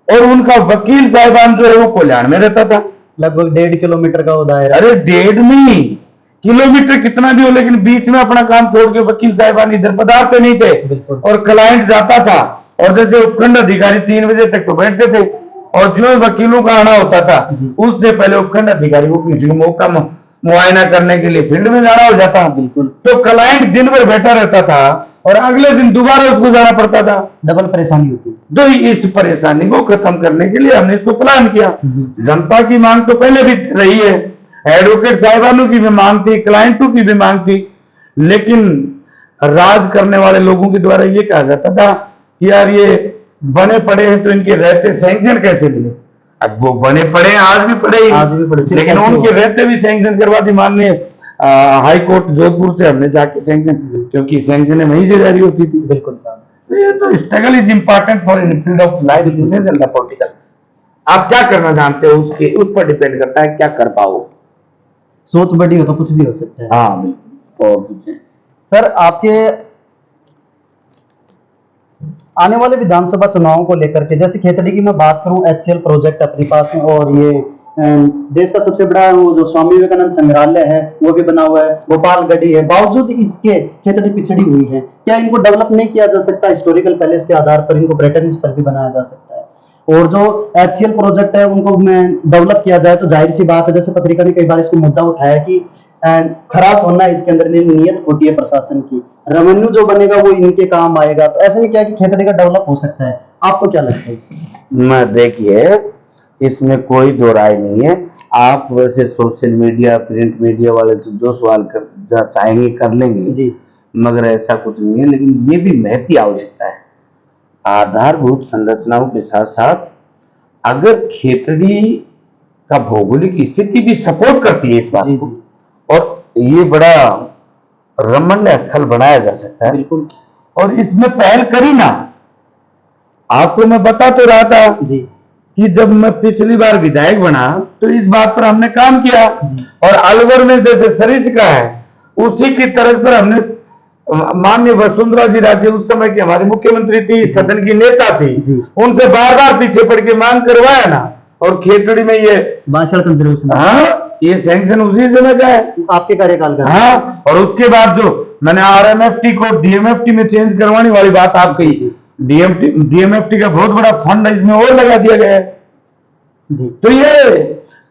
और उनका वकील साहिबान जो है वो कल्याण में रहता था। लगभग 1.5 किलोमीटर का वो दायरा। अरे 1.5 नहीं, किलोमीटर कितना भी हो, लेकिन बीच में अपना काम छोड़ के वकील साहिबान इधर पधारते नहीं थे, और क्लाइंट जाता था, और जैसे उपखंड अधिकारी 3 बजे तक तो बैठते थे, और जो वकीलों का आना होता था उससे पहले उपखंड अधिकारी को किसी को मौका मुआयना करने के लिए फील्ड में जाना हो जाता। बिल्कुल, तो क्लाइंट दिन भर बैठा रहता था और अगले दिन दोबारा उसको जाना पड़ता था, डबल परेशानी होती। तो इस परेशानी को खत्म करने के लिए हमने इसको प्लान किया। जनता की मांग तो पहले भी रही है, एडवोकेट साहिबानों की भी मांग थी, क्लाइंटों की भी मांग थी, लेकिन राज करने वाले लोगों के द्वारा ये कहा जाता था कि यार ये बने पड़े हैं तो इनके रहते सैंक्शन कैसे मिले। अब वो बने पड़े हैं, आज भी पड़े, लेकिन उनके रहते भी सैंक्शन करवा दी माननीय हाई कोर्ट जोधपुर से हमने जाके सैंक्शन, क्योंकि सैंक्शन वहीं से जारी होती थी। बिल्कुल साहब, ये तो struggle is important for in field of life, business and the political. आप क्या करना जानते हो उसके उस पर डिपेंड करता है क्या कर पाओ। सोच बड़ी हो तो कुछ भी हो सकता है। हाँ बिल्कुल। और कुछ सर, आपके आने वाले विधानसभा चुनावों को लेकर के, जैसे खेतड़ी की मैं बात करूं, HCL प्रोजेक्ट अपने पास है, और ये देश का सबसे बड़ा वो जो स्वामी विवेकानंद संग्रहालय है वो भी बना हुआ है, गोपाल गढ़ी है, बावजूद इसके खेतड़ी पिछड़ी हुई है। क्या इनको डेवलप नहीं किया जा सकता? हिस्टोरिकल पैलेस के आधार पर इनको पर्यटन स्थल भी बनाया जा सकता है, और जो HCL प्रोजेक्ट है उनको डेवलप किया जाए तो जाहिर सी बात है, जैसे पत्रिका ने कई बार इसको मुद्दा उठाया कि खरास होना इसके अंदर नीयत खोटी है प्रशासन की, रेवेन्यू जो बनेगा वो इनके काम आएगा, तो ऐसे में क्या है कि खेतड़ी का डेवलप हो सकता है। आपको क्या लगता है? मैं देखिए, इसमें कोई दो राय नहीं है। आप वैसे सोशल मीडिया, प्रिंट मीडिया वाले तो जो सवाल कर चाहेंगे कर लेंगे जी, मगर ऐसा कुछ नहीं है। लेकिन ये भी महती आवश्यकता है, आधारभूत संरचनाओं के साथ साथ अगर खेतड़ी का भौगोलिक स्थिति भी सपोर्ट करती है इस बात को, और ये बड़ा रमणीय स्थल बनाया जा सकता है। बिल्कुल, और इसमें पहल करी ना, आपको मैं बता तो रहा था जी कि जब मैं पिछली बार विधायक बना तो इस बात पर हमने काम किया, और अलवर में जैसे सरिस्का है उसी की तरफ पर हमने माननीय वसुंधरा जी राजे उस समय की हमारी मुख्यमंत्री थी, सदन की नेता थी, उनसे बार बार पीछे पड़ के मांग करवाया ना, और खेतड़ी में ये बांसड़ कंजर्वेशन, हाँ, ये सैंक्शन उसी समय का है, आपके कार्यकाल का। हाँ, और उसके बाद जो मैंने आरएमएफटी को डीएमएफटी में चेंज करवाने वाली बात आप कही। डीएमएफटी का बहुत बड़ा फंड इसमें और लगा दिया गया है, जी तो ये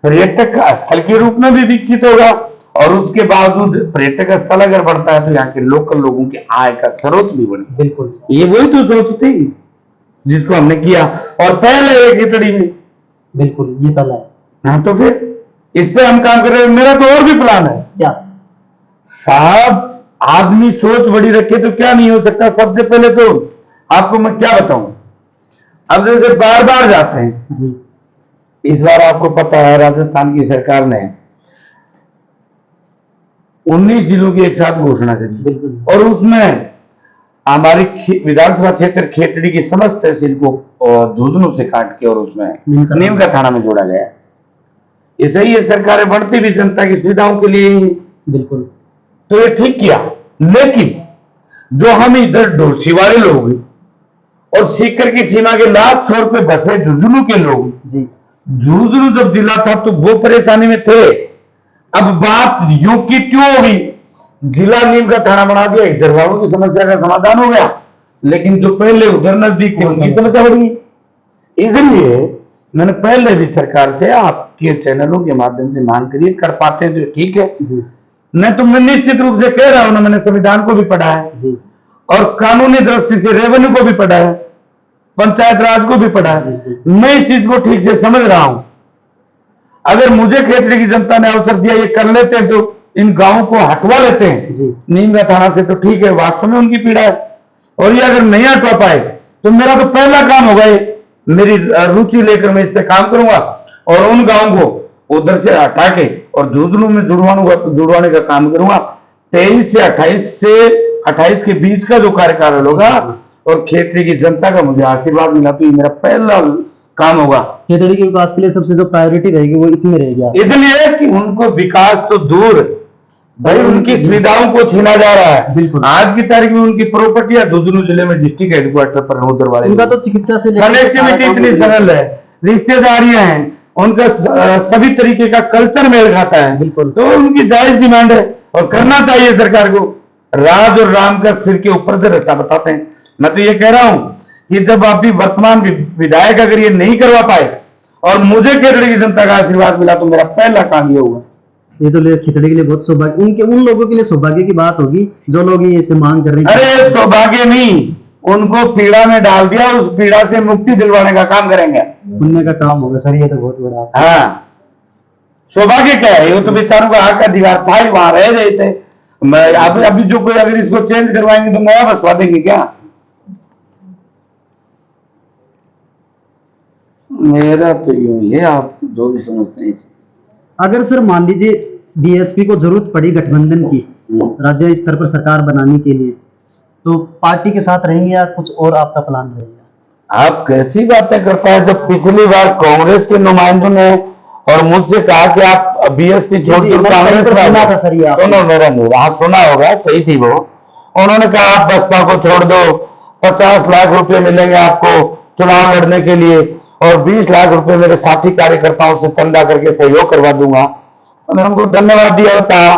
पर्यटक स्थल के रूप में भी विकसित होगा, और उसके बावजूद पर्यटक स्थल अगर बढ़ता है तो यहाँ के लोकल लोगों के आय का स्रोत भी बने। बिल्कुल ये वही तो सोच थी जिसको हमने किया, और पहले एक खिचड़ी में। बिल्कुल, ये पहला है। हाँ, तो फिर इस पे हम काम कर रहे हैं। मेरा तो और भी प्लान है क्या? साहब, आदमी सोच बड़ी रखे तो क्या नहीं हो सकता। सबसे पहले तो आपको मैं क्या बताऊं, अब जैसे बार बार जाते हैं, जी इस बार आपको पता है राजस्थान की सरकार ने 19 जिलों की एक साथ घोषणा करी, बिल्कुल। और उसमें हमारी विधानसभा क्षेत्र खेतड़ी की समस्त तहसील को झुंझुनू से काट के और उसमें नीम का थाना में जोड़ा गया। ये सही है, सरकारें बढ़ती भी जनता की सुविधाओं के लिए ही, बिल्कुल। तो ये ठीक किया। लेकिन जो हम इधर डोरसी वाले लोग और सीकर की सीमा के लास्ट छोर पे बसे झुंझुनू के लोग, जी झुंझुनू जब जिला था तो वो परेशानी में थे। अब बात यूं की त्यों हो गई, जिला नीम का थाना बना दिया, इधर वालों की समस्या का समाधान हो गया, लेकिन जो पहले उधर नजदीक थे उनकी समस्या बढ़ गई। इसलिए मैंने पहले भी सरकार से आपके चैनलों के माध्यम से मांग करी, कर पाते हैं तो ठीक है, जी मैं तो मैं निश्चित रूप से कह रहा हूं ना, मैंने संविधान को भी पढ़ा है जी और कानूनी दृष्टि से रेवेन्यू को भी पढ़ा है, पंचायत राज को भी पढ़ा है, मैं इस चीज को ठीक से समझ रहा हूं। अगर मुझे खेतड़ी की जनता ने अवसर दिया ये कर लेते हैं तो इन गांवों को हटवा लेते हैं जी। नीम का थाना से, तो ठीक है, वास्तव में उनकी पीड़ा है। और ये अगर नहीं हटवा पाए तो मेरा तो पहला काम होगा, ये मेरी रुचि लेकर मैं इस पे काम करूंगा और उन गांवों को उधर से हटा के और झुंझुनू में जुड़वाने का काम करूंगा। 23 से 28 के बीच का जो कार्यकाल होगा और खेतड़ी की जनता का मुझे आशीर्वाद मिला तो ये मेरा पहला काम होगा। खेतड़ी के विकास के लिए सबसे जो प्रायोरिटी रहेगी वो इसमें रहेगी, इसलिए कि उनको विकास तो दूर, भाई उनकी सुविधाओं को छीना जा रहा है। बिल्कुल। आज की तारीख में उनकी प्रॉपर्टी झुंझुनू जिले में डिस्ट्रिक्ट हेडक्वार्टर पर उधर वाले उनका तो चिकित्सा से कनेक्टिविटी इतनी सरल है, रिश्तेदारियां हैं, उनका सभी तरीके का कल्चर मेल खाता है। बिल्कुल। तो उनकी जायज डिमांड है और करना चाहिए सरकार को। राज और राम का सिर के ऊपर से रास्ता बताते हैं। मैं तो ये कह रहा हूं कि जब अभी वर्तमान विधायक अगर ये नहीं करवा पाए और मुझे खेतड़ी की जनता का आशीर्वाद मिला तो मेरा पहला काम ये होगा। ये तो खेतड़ी के लिए बहुत सौभाग्य, उन लोगों के लिए सौभाग्य की बात होगी जो लोग ये इसे मांग कर रहे हैं। अरे सौभाग्य नहीं, उनको पीड़ा में डाल दिया, उस पीड़ा से मुक्ति दिलवाने का काम करेंगे, पुण्य का काम होगा सर, ये तो बहुत बड़ा। हाँ, सौभाग्य क्या है, ये तो बेचारों का हक अधिकार था ही, वहां रह रहे थे। मैं अभी जो कोई अगर इसको चेंज करवाएंगे तो नया बसवा देंगे क्या? मेरा तो यूं ही है, आप जो भी समझते हैं। अगर सर मान लीजिए बीएसपी को जरूरत पड़ी गठबंधन की राज्य स्तर पर सरकार बनाने के लिए, तो पार्टी के साथ रहेंगे या कुछ और आपका प्लान रहेगा? आप कैसी बातें करता है, जब पिछली बार कांग्रेस के नुमाइंदों ने और मुझसे कहा कि आप बीएसपी छोड़ कर कांग्रेस में सुनो मेरा नहीं, हाँ सुना होगा, सही थी वो। उन्होंने कहा आप बसपा को छोड़ दो, 50 लाख रुपए मिलेंगे आपको चुनाव लड़ने के लिए और 20 लाख रुपए मेरे साथी कार्यकर्ताओं से चंदा करके सहयोग करवा दूंगा। मैंने उनको धन्यवाद दिया और कहा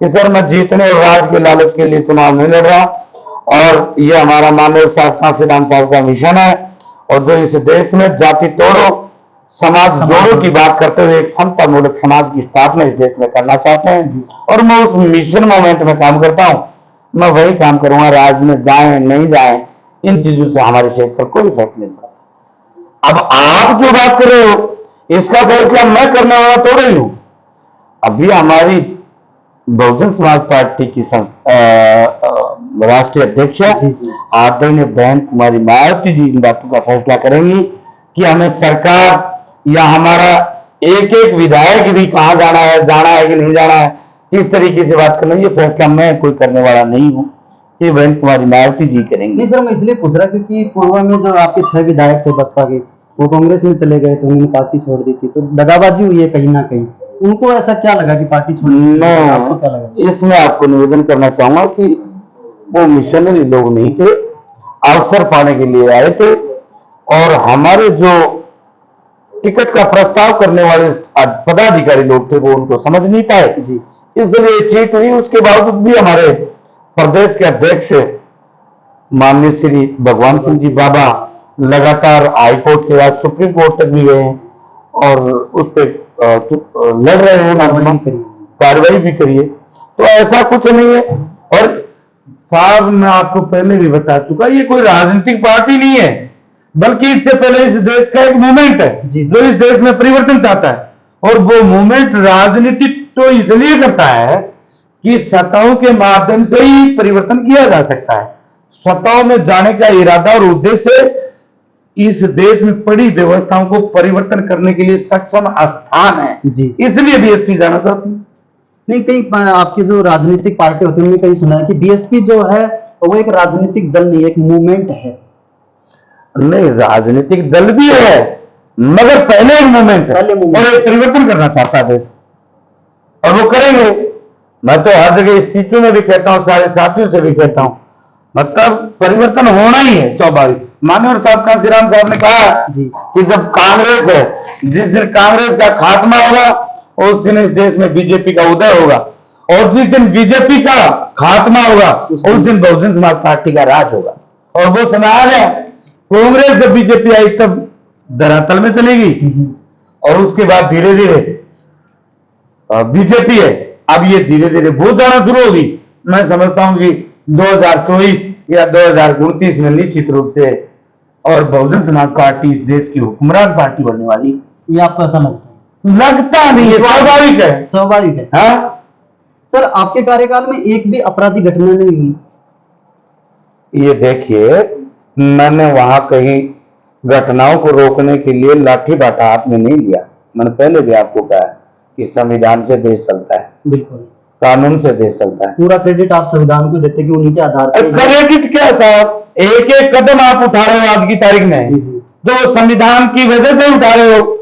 कि सर मैं जीतने और राज के लालच के लिए चुनाव नहीं लड़ रहा, और ये हमारा मानव कांशीराम साहब का मिशन है, और जो इस देश में जाति तोड़ो समाज जोड़ो की बात करते हुए एक समता मूलक समाज की स्थापना इस देश में करना चाहते हैं, और मैं उस मिशन मोमेंट में काम करता हूं। मैं वही काम करूंगा, राज में जाए नहीं जाए इन चीजों से हमारे क्षेत्र पर कोई फर्क नहीं पड़ता। अब आप जो बात कर रहे हो इसका फैसला मैं करने वाला तो नहीं हूं। अभी हमारी बहुजन समाज पार्टी की राष्ट्रीय अध्यक्ष आदरणीय बहन कुमारी मायावती जी इन बातों का फैसला करेंगी कि हमें सरकार या हमारा एक एक विधायक भी कहां जाना है कि नहीं जाना है, किस तरीके से बात करना है, ये फैसला मैं कोई करने वाला नहीं हूं, ये बहन कुमारी मायावती जी करेंगे। नहीं सर, मैं इसलिए पूछ रहा क्योंकि पूर्व में जो आपके 6 विधायक थे बसपा के, वो कांग्रेस में चले गए थे, उन्होंने पार्टी छोड़ दी थी, तो दगाबाजी हुई है कहीं ना कहीं। उनको ऐसा क्या लगा कि पार्टी छोड़ दी? आपको क्या लगा? इसमें आपको निवेदन करना चाहूंगा कि वो मिशनरी लोग नहीं थे, अवसर पाने के लिए आए थे, और हमारे जो टिकट का प्रस्ताव करने वाले पदाधिकारी लोग थे वो उनको समझ नहीं पाए, इसलिए चीट हुई। उसके बावजूद भी हमारे प्रदेश के अध्यक्ष माननीय श्री भगवान सिंह जी बाबा लगातार हाईकोर्ट के बाद सुप्रीम कोर्ट तक भी गए हैं और उस पर लड़ रहे हैं, कार्रवाई भी करिए। तो ऐसा कुछ नहीं है। और साहब मैं आपको पहले भी बता चुका, ये कोई राजनीतिक पार्टी नहीं है, बल्कि इससे पहले इस देश का एक मूवमेंट है जो इस देश में परिवर्तन चाहता है। और वो मूवमेंट राजनीति तो इसलिए करता है कि सत्ताओं के माध्यम से ही परिवर्तन किया जा सकता है। सत्ताओं में जाने का इरादा और उद्देश्य इस देश में पड़ी व्यवस्थाओं को परिवर्तन करने के लिए सक्षम स्थान है जी। इसलिए बीएसपी जाना चाहती है। नहीं, कई आपकी जो राजनीतिक पार्टी होती है उनमें कहीं सुना है कि बीएसपी जो है वो एक राजनीतिक दल नहीं, एक मूवमेंट है। नहीं, राजनीतिक दल भी है मगर पहले एक मूवमेंट है और एक परिवर्तन करना चाहता है देश, और वो करेंगे। मैं तो हर जगह स्पीचों में भी कहता हूं, सारे साथियों से भी कहता हूं, मतलब परिवर्तन होना ही है स्वाभाविक। माननीय साहब कांशीराम साहब ने कहा कि जब कांग्रेस है, जिस दिन कांग्रेस का खात्मा होगा उस दिन इस देश में बीजेपी का उदय होगा, और जिस दिन बीजेपी का खात्मा होगा उस दिन बहुजन समाज पार्टी का राज होगा। और वो समय आ गया। कांग्रेस जब बीजेपी आई तब धरातल में चलेगी और उसके बाद धीरे धीरे बीजेपी है, अब ये धीरे धीरे बहुत जाना शुरू होगी। मैं समझता हूं कि 2024 या 2029 में निश्चित रूप से और बहुजन समाज पार्टी इस देश की हुक्मरान पार्टी बनने वाली। ये आपको ऐसा लगता है? लगता नहीं है, स्वाभाविक है। स्वाभाविक है। हाँ सर, आपके कार्यकाल में एक भी अपराधी घटना नहीं हुई? ये देखिए, मैंने वहां कहीं घटनाओं को रोकने के लिए लाठी बाटा हाथ में नहीं लिया। मैंने पहले भी आपको कहा कि संविधान से देश चलता है, बिल्कुल कानून से देश चलता है। पूरा क्रेडिट आप संविधान को देते कि उन्हीं के आधार पर। क्रेडिट क्या साहब, एक एक कदम आप उठा रहे हो आज की तारीख में जो संविधान की वजह से उठा रहे हो।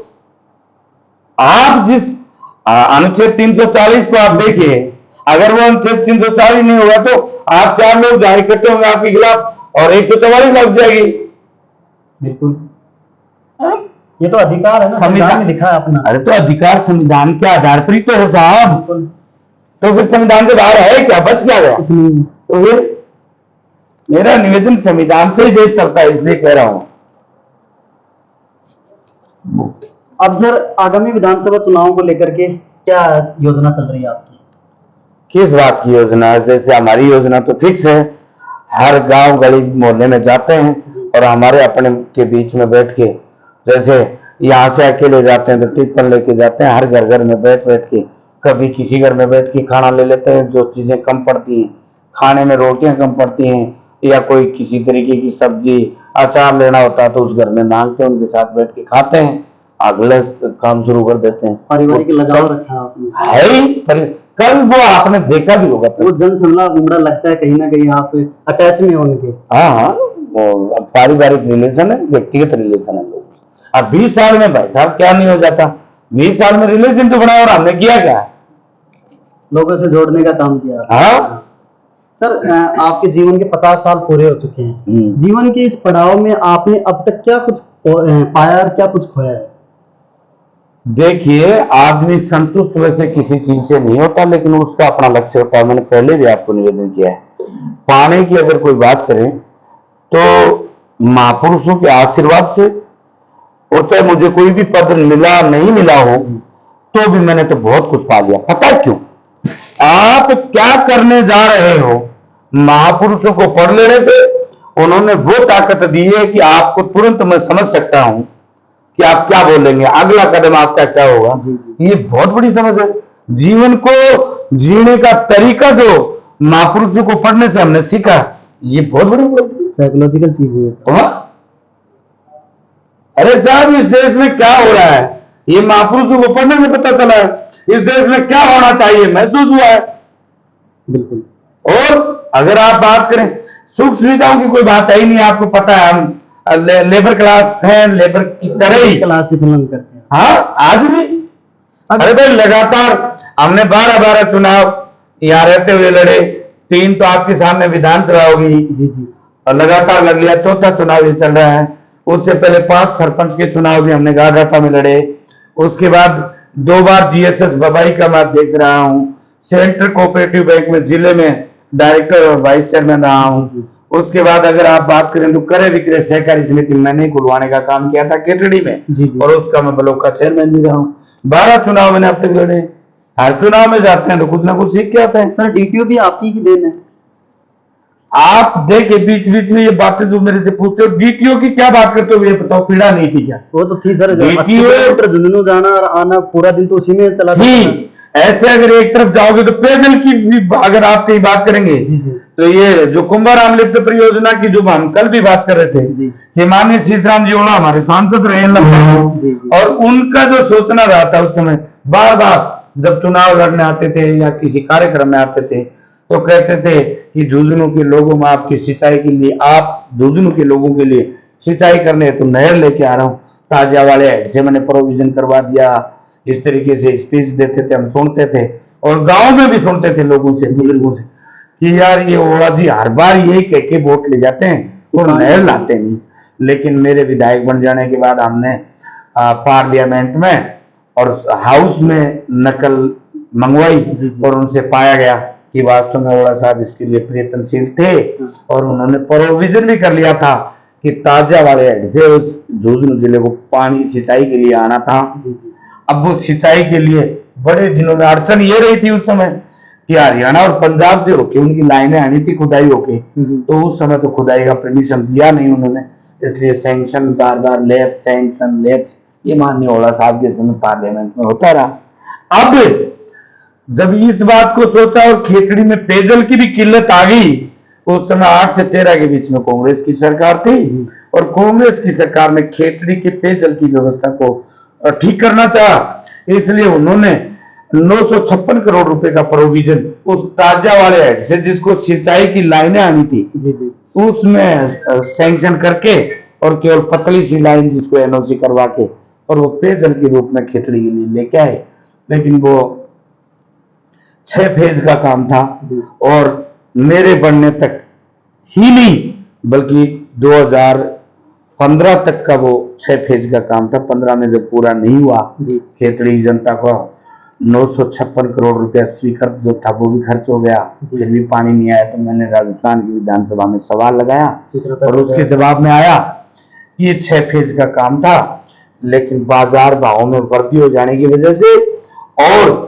आप जिस अनुच्छेद 340 को आप देखिए, अगर वो अनुच्छेद 340 नहीं होगा तो आप 4 लोग जहां इकट्ठे होंगे आपके खिलाफ और 144 लग जाएगी। बिल्कुल, ये तो अधिकार है ना, संविधान में लिखा है अपना। अरे तो अधिकार संविधान के आधार पर ही तो है साहब, तो फिर संविधान से बाहर है क्या, बच क्या गया? कुछ नहीं। तो फिर मेरा निवेदन संविधान से ही देश चलता है, इसलिए कह रहा हूं। अब सर, आगामी विधानसभा चुनाव को लेकर के क्या योजना चल रही है आपकी? किस बात की योजना? जैसे हमारी योजना तो फिक्स है, हर गांव गली मोहल्ले में जाते हैं और हमारे अपने के बीच में बैठ के, जैसे यहाँ से अकेले जाते हैं तो टिप्पण लेके जाते हैं, हर घर घर में बैठ बैठ के, कभी किसी घर में बैठ के खाना ले लेते हैं। जो चीजें कम पड़ती हैं खाने में, रोटियां कम पड़ती हैं या कोई किसी तरीके की सब्जी अचार लेना होता है तो उस घर में मांगते हैं, उनके साथ बैठ के खाते हैं, अगले काम शुरू कर देते हैं। पारिवारिक लगाव रखा आपने है ही। कल वो आपने देखा भी होगा, वो जनसमूह उमड़ा लगता है, कहीं ना कहीं आप अटैच में हो उनके। हाँ हाँ, वो पारिवारिक रिलेशन है, व्यक्तिगत रिलेशन है। लोग अब 20 साल में भाई साहब क्या नहीं हो जाता, 20 साल में रिलेशन तो बना और हमने किया क्या? लोगों से जोड़ने का काम किया। हाँ सर, आपके जीवन के 50 साल पूरे हो चुके हैं। जीवन के इस पड़ाव में आपने अब तक क्या कुछ पाया और क्या कुछ खोया है? देखिए, आदमी संतुष्ट वैसे किसी चीज से नहीं होता, लेकिन उसका अपना लक्ष्य होता है। मैंने पहले भी आपको निवेदन किया है। पाने की अगर कोई बात करें तो महापुरुषों के आशीर्वाद से, और चाहे मुझे कोई भी पद मिला नहीं मिला हो तो भी मैंने तो बहुत कुछ पा लिया। पता है क्यों? आप क्या करने जा रहे हो, महापुरुषों को पढ़ लेने से उन्होंने वो ताकत दी है कि आपको तुरंत मैं समझ सकता हूं कि आप क्या बोलेंगे, अगला कदम आपका क्या होगा। ये बहुत बड़ी समझ है। जीवन को जीने का तरीका जो महापुरुषों को पढ़ने से हमने सीखा, ये बहुत बड़ी साइकोलॉजिकल चीज है। अरे साहब, इस देश में क्या हो रहा है ये महापुरुषों को पढ़ने से पता चला है। इस देश में क्या होना चाहिए महसूस हुआ है। बिल्कुल। और अगर आप बात करें सुख सुविधाओं की, कोई बात है ही नहीं। आपको पता है हम लेबर क्लास हैं, लेबर की तरह ही क्लास से बिलोंग करते हैं। हाँ, आज भी। अरे भाई, लगातार हमने 12 चुनाव यहाँ रहते हुए लड़े, 3 तो आपके सामने विधानसभा होगी जी जी, और लगातार लग लिया, 4था चुनाव ये चल रहा है। उससे पहले 5 सरपंच के चुनाव भी हमने गारघाटा में लड़े। उसके बाद 2 बार जीएसएस बबाई का मैं देख रहा हूं। सेंट्रल कोऑपरेटिव बैंक में जिले में डायरेक्टर और वाइस चेयरमैन रहा हूँ। उसके बाद अगर आप बात करें तो क्रय विक्रय सहकारी समिति मैंने खुलवाने का काम किया था केटड़ी में, जी, जी। और उसका मैं ब्लॉक का चेयरमैन भी रहा हूँ। 12 चुनाव मैंने अब तक लड़े। हर चुनाव में जाते हैं तो कुछ ना कुछ सीख के आते हैं। सर डीटीओ भी आपकी की देन है। आप देखिए बीच बीच में ये बातें जो मेरे से पूछते हो, डीटीओ की क्या बात करते हो ये बताओ, पीड़ा नहीं थी क्या? वो तो थी सर, DTO 80 किलोमीटर झुंझुनू जाना और आना पूरा दिन तो उसी में चला जाता था। थी। ऐसे अगर एक तरफ जाओगे तो पेयजल की भी अगर आप कहीं बात करेंगे जी, जी। तो ये जो कुंभाराम लिफ्ट परियोजना की जो हम कल भी बात कर रहे थे जी। कि माननीय सीताराम जी ओला हमारे सांसद रहे हैं जी, जी। और उनका जो सोचना रहा था उस समय, बार बार जब चुनाव लड़ने आते थे या किसी कार्यक्रम में आते थे तो कहते थे कि झुंझुनू के लोगों में आपकी सिंचाई के लिए, आप झुंझुनू के लोगों के लिए सिंचाई करने तो नहर लेके आ रहा हूँ, ताजा वाले हेड से मैंने प्रोविजन करवा दिया। इस तरीके से स्पीच देते थे, हम सुनते थे और गांव में भी सुनते थे लोगों से, बुजुर्गों से कि यार ये ओला जी हर बार यही कह के वोट ले जाते हैं और नहर लाते नहीं। लेकिन मेरे विधायक बन जाने के बाद हमने पार्लियामेंट में और हाउस में नकल मंगवाई और उनसे पाया गया कि वास्तव में ओला साहब इसके लिए प्रयत्नशील थे और उन्होंने प्रोविजन भी कर लिया था कि ताजा वाले हेड से उस झुंझुनू जिले को पानी सिंचाई के लिए आना था। अब वो सिंचाई के लिए बड़े दिनों में अड़चन ये रही थी उस समय कि हरियाणा और पंजाब से होके उनकी लाइनें आनी थी खुदाई होके, तो उस समय तो खुदाई का परमिशन दिया नहीं उन्होंने, इसलिए सैंक्शन बार बार लैप्स, सैंक्शन लैप्स, ये माननीय ओला साहब के समय पार्लियामेंट में होता रहा। अब जब इस बात को सोचा और खेतड़ी में पेयजल की भी किल्लत आ गई, उस समय 8 से 13 के बीच में कांग्रेस की सरकार थी और कांग्रेस की सरकार ने खेतड़ी के पेयजल की व्यवस्था को ठीक करना चाहा, इसलिए उन्होंने 956 करोड़ रुपए का प्रोविजन उस ताजा वाले हेड से जिसको सिंचाई की लाइनें आनी थी उसमें सैंक्शन करके और केवल पतली सी लाइन जिसको एनओसी करवा के और वो पेयजल के रूप में खेतड़ी के लिए लेके आए। लेकिन वो 6 फेज का काम था और मेरे बनने तक ही नहीं बल्कि 2015 तक का वो 6 फेज का काम था। 15 में जब पूरा नहीं हुआ, खेतड़ी जनता को 956 करोड़ रुपया स्वीकृत जो था वो भी खर्च हो गया, फिर भी पानी नहीं आया। तो मैंने राजस्थान की विधानसभा में सवाल लगाया और उसके जवाब में आया कि ये 6 फेज का काम था, लेकिन बाजार भाव में वृद्धि हो जाने की वजह से और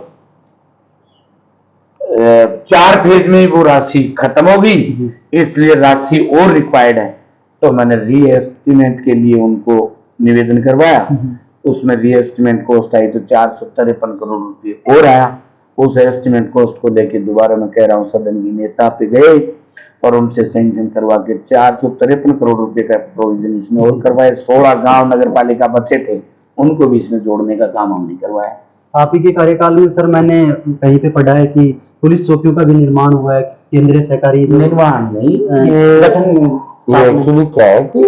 4 फेज में ही वो राशि खत्म हो गई, इसलिए राशि और रिक्वायर्ड है। तो मैंने रीएस्टिमेट के लिए उनको निवेदन करवाया, उसमें रीएस्टिमेट कॉस्ट आई तो 453 करोड़ रुपए और आया। उस एस्टिमेट कॉस्ट को लेके दोबारा मैं कह रहा हूँ सदन की नेता पे गए और उनसे सैंक्शन करवा के 453 करोड़ रुपए का प्रोविजन इसमें और करवाए। 16 गांव नगर पालिका बचे थे, उनको भी इसमें जोड़ने का काम हमने करवाया। आप ही के कार्यकाल में सर मैंने कहीं पे पढ़ा है कि पुलिस चौकियों का भी निर्माण हुआ है, केंद्रीय सहकारी निर्माण नहीं, ये एक्चुअली क्या है कि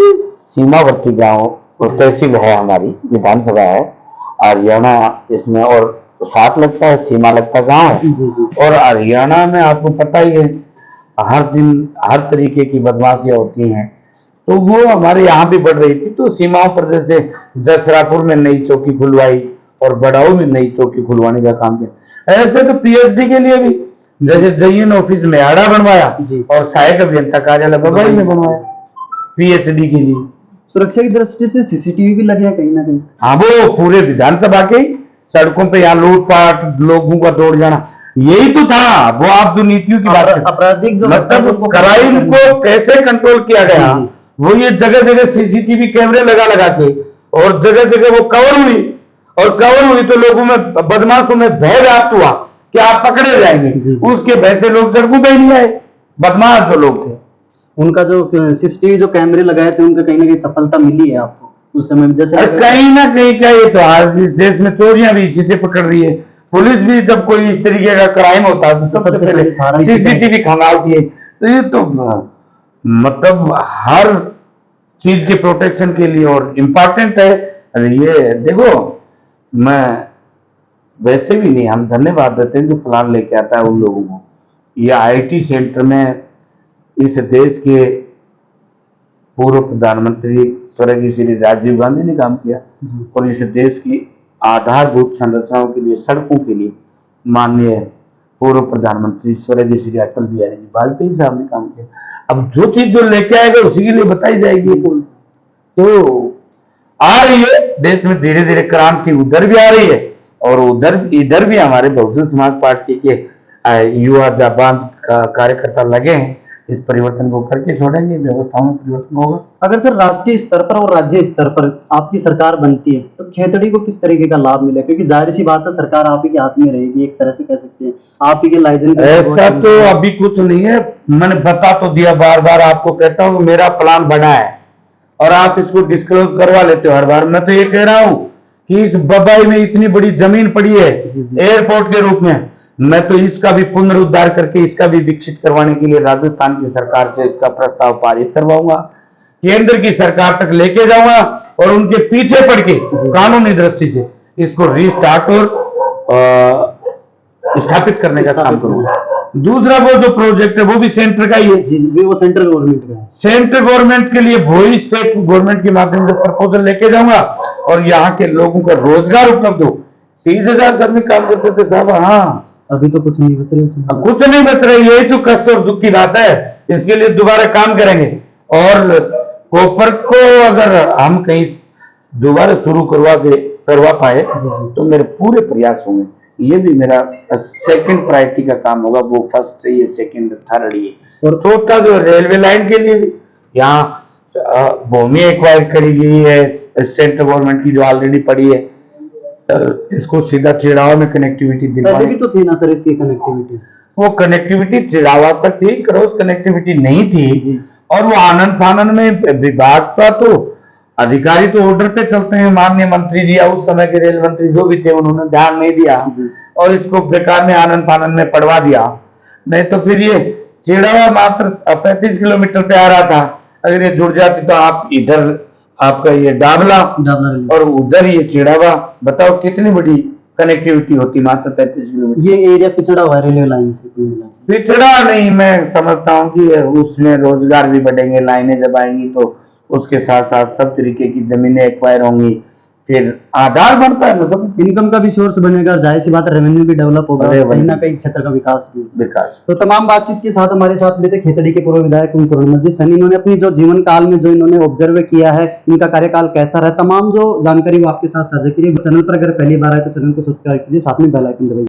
सीमावर्ती गांव तहसील है, हमारी विधानसभा है हरियाणा इसमें और साथ लगता है, सीमा लगता गांव है। और हरियाणा में आपको पता ही है हर दिन हर तरीके की बदमाशियां होती हैं, तो वो हमारे यहाँ भी बढ़ रही थी। तो सीमाओं पर जैसे जसरापुर में नई चौकी खुलवाई और बड़ाऊ में नई चौकी खुलवाने का काम किया। ऐसे तो पीएचडी के लिए भी जैसे जयन ऑफिस में आड़ा बनवाया और सहायक अभियंता कार्यालय बबई में बनवाया पीएचडी के लिए। सुरक्षा की दृष्टि से सीसीटीवी भी लगे हैं कहीं ना कहीं। हाँ, वो पूरे विधानसभा के सड़कों पे यहाँ लूटपाट लोगों का दौड़ जाना यही तो था। वो आप जो नीतियों की बात आपराधिक जो मतलब क्राइम को कैसे कंट्रोल किया गया, वो ये जगह जगह सीसीटीवी कैमरे लगा लगा के और जगह जगह वो कवर हुई और कवर हुई तो लोगों में बदमाशों में भय व्याप्त हुआ कि आप पकड़े जाएंगे। उसके भय से लोग सड़कों पे नहीं आए, बदमाश जो लोग थे। उनका जो सीसीटीवी जो कैमरे लगाए थे उनका कहीं ना कहीं सफलता मिली है आपको उस समय जैसे? कहीं ना कहीं क्या, ये तो आज इस देश में चोरियां भी इसी से पकड़ रही है। पुलिस भी जब कोई इस तरीके का क्राइम होता है तो सबसे पहले सीसीटीवी खंगालती है। तो ये तो मतलब हर चीज के प्रोटेक्शन के लिए और इम्पोर्टेंट है। ये देखो, मैं वैसे भी नहीं, हम धन्यवाद देते हैं जो प्लान लेके आता है उन लोगों को। ये आईटी सेंटर में इस देश के पूर्व प्रधानमंत्री स्वर्गीय श्री राजीव गांधी ने काम किया और इस देश की आधारभूत संरचनाओं के लिए, सड़कों के लिए माननीय पूर्व प्रधानमंत्री स्वर्गीय श्री अटल बिहारी जी वाजपेयी साहब ने काम किया। अब जो चीज जो लेके आएगा उसी के लिए बताई जाएगी। तो आ रही है देश में धीरे धीरे क्रांति, उधर भी आ रही है और उधर इधर भी हमारे बहुजन समाज पार्टी के युवा जाबाज कार्यकर्ता लगे हैं। इस परिवर्तन को करके छोड़ेंगे, व्यवस्थाओं में परिवर्तन होगा। अगर सर राष्ट्रीय स्तर पर और राज्य स्तर पर आपकी सरकार बनती है तो खेतड़ी को किस तरीके का लाभ मिले, क्योंकि जाहिर सी बात है सरकार आप ही के हाथ में रहेगी, एक तरह से कह सकते हैं आप ही के लाइसेंस। ऐसा तो अभी कुछ नहीं है, मैंने बता तो दिया, बार बार आपको कहता हूँ मेरा प्लान बना है और आप इसको डिस्क्लोज करवा लेते हो हर बार। मैं तो ये कह रहा हूँ कि इस बम्बई में इतनी बड़ी जमीन पड़ी है एयरपोर्ट के रूप में, मैं तो इसका भी पुनरुद्धार करके इसका भी विकसित करवाने के लिए राजस्थान की सरकार से इसका प्रस्ताव पारित करवाऊंगा, केंद्र की सरकार तक लेके जाऊंगा और उनके पीछे पड़ के कानूनी दृष्टि से इसको रीस्टार्ट और स्थापित करने का काम करूंगा। दूसरा वो जो प्रोजेक्ट है वो भी सेंटर का ही है जी, वो सेंट्रल गवर्नमेंट का है। सेंट्रल गवर्नमेंट के लिए वही स्टेट गवर्नमेंट के माध्यम से प्रपोजल लेके जाऊंगा और यहाँ के लोगों को रोजगार उपलब्ध हो। 30,000 से आदमी काम करते थे साहब, हाँ अभी तो कुछ नहीं बच रही, कुछ नहीं बच रही। यही तो कष्ट और दुख की बात है। इसके लिए दोबारा काम करेंगे और कोपर को अगर हम कहीं दोबारा शुरू करवा पाए तो मेरे पूरे प्रयास होंगे। ये भी मेरा सेकंड प्रायोरिटी का काम होगा, वो फर्स्ट से ये सेकंड थर्ड ये। और चौथा जो रेलवे लाइन के लिए भी यहाँ भूमि एक्वायर करी गई है सेंट्रल गवर्नमेंट की जो ऑलरेडी पड़ी है, इसको सीधा चिड़ावा में कनेक्टिविटी पहले भी तो थी ना सर इसकी कनेक्टिविटी। वो कनेक्टिविटी चिड़ावा तक थी, क्रॉस कनेक्टिविटी नहीं थी। और वो आनंद फानंद में विभाग का तो अधिकारी तो ऑर्डर पे चलते हैं, माननीय मंत्री जी या उस समय के रेल मंत्री जो भी थे उन्होंने ध्यान नहीं दिया और इसको बेकार में आनंद फानंद में पड़वा दिया। नहीं तो फिर ये चिड़ावा मात्र 35 किलोमीटर पे आ रहा था, अगर ये जुड़ जाती तो आप इधर आपका ये डाबला और उधर ये चिड़ावा, बताओ कितनी बड़ी कनेक्टिविटी होती मात्र 35 किलोमीटर। ये एरिया पिछड़ा हुआ रेलवे लाइन से, पिछड़ा नहीं, मैं समझता हूँ कि उसमें रोजगार भी बढ़ेंगे, लाइनें जब आएंगी तो उसके साथ साथ सब तरीके की जमीनें एक्वायर होंगी, फिर आधार बनता है ना सब, इनकम का भी सोर्स बनेगा, जाहिर सी बात है रेवेन्यू भी डेवलप होगा, कहीं ना कहीं क्षेत्र का विकास भी। तो तमाम बातचीत के साथ हमारे साथ में थे खेतड़ी के पूर्व विधायक जी सनी। इन्होंने अपनी जो जीवन काल में जो इन्होंने ऑब्जर्व किया है, इनका कार्यकाल कैसा रहा, तमाम जो जानकारी वो आपके साथ साझा की। चैनल पर अगर पहली बार आए तो चैनल को सब्सक्राइब कीजिए, साथ में बेल आइकन दबाइए।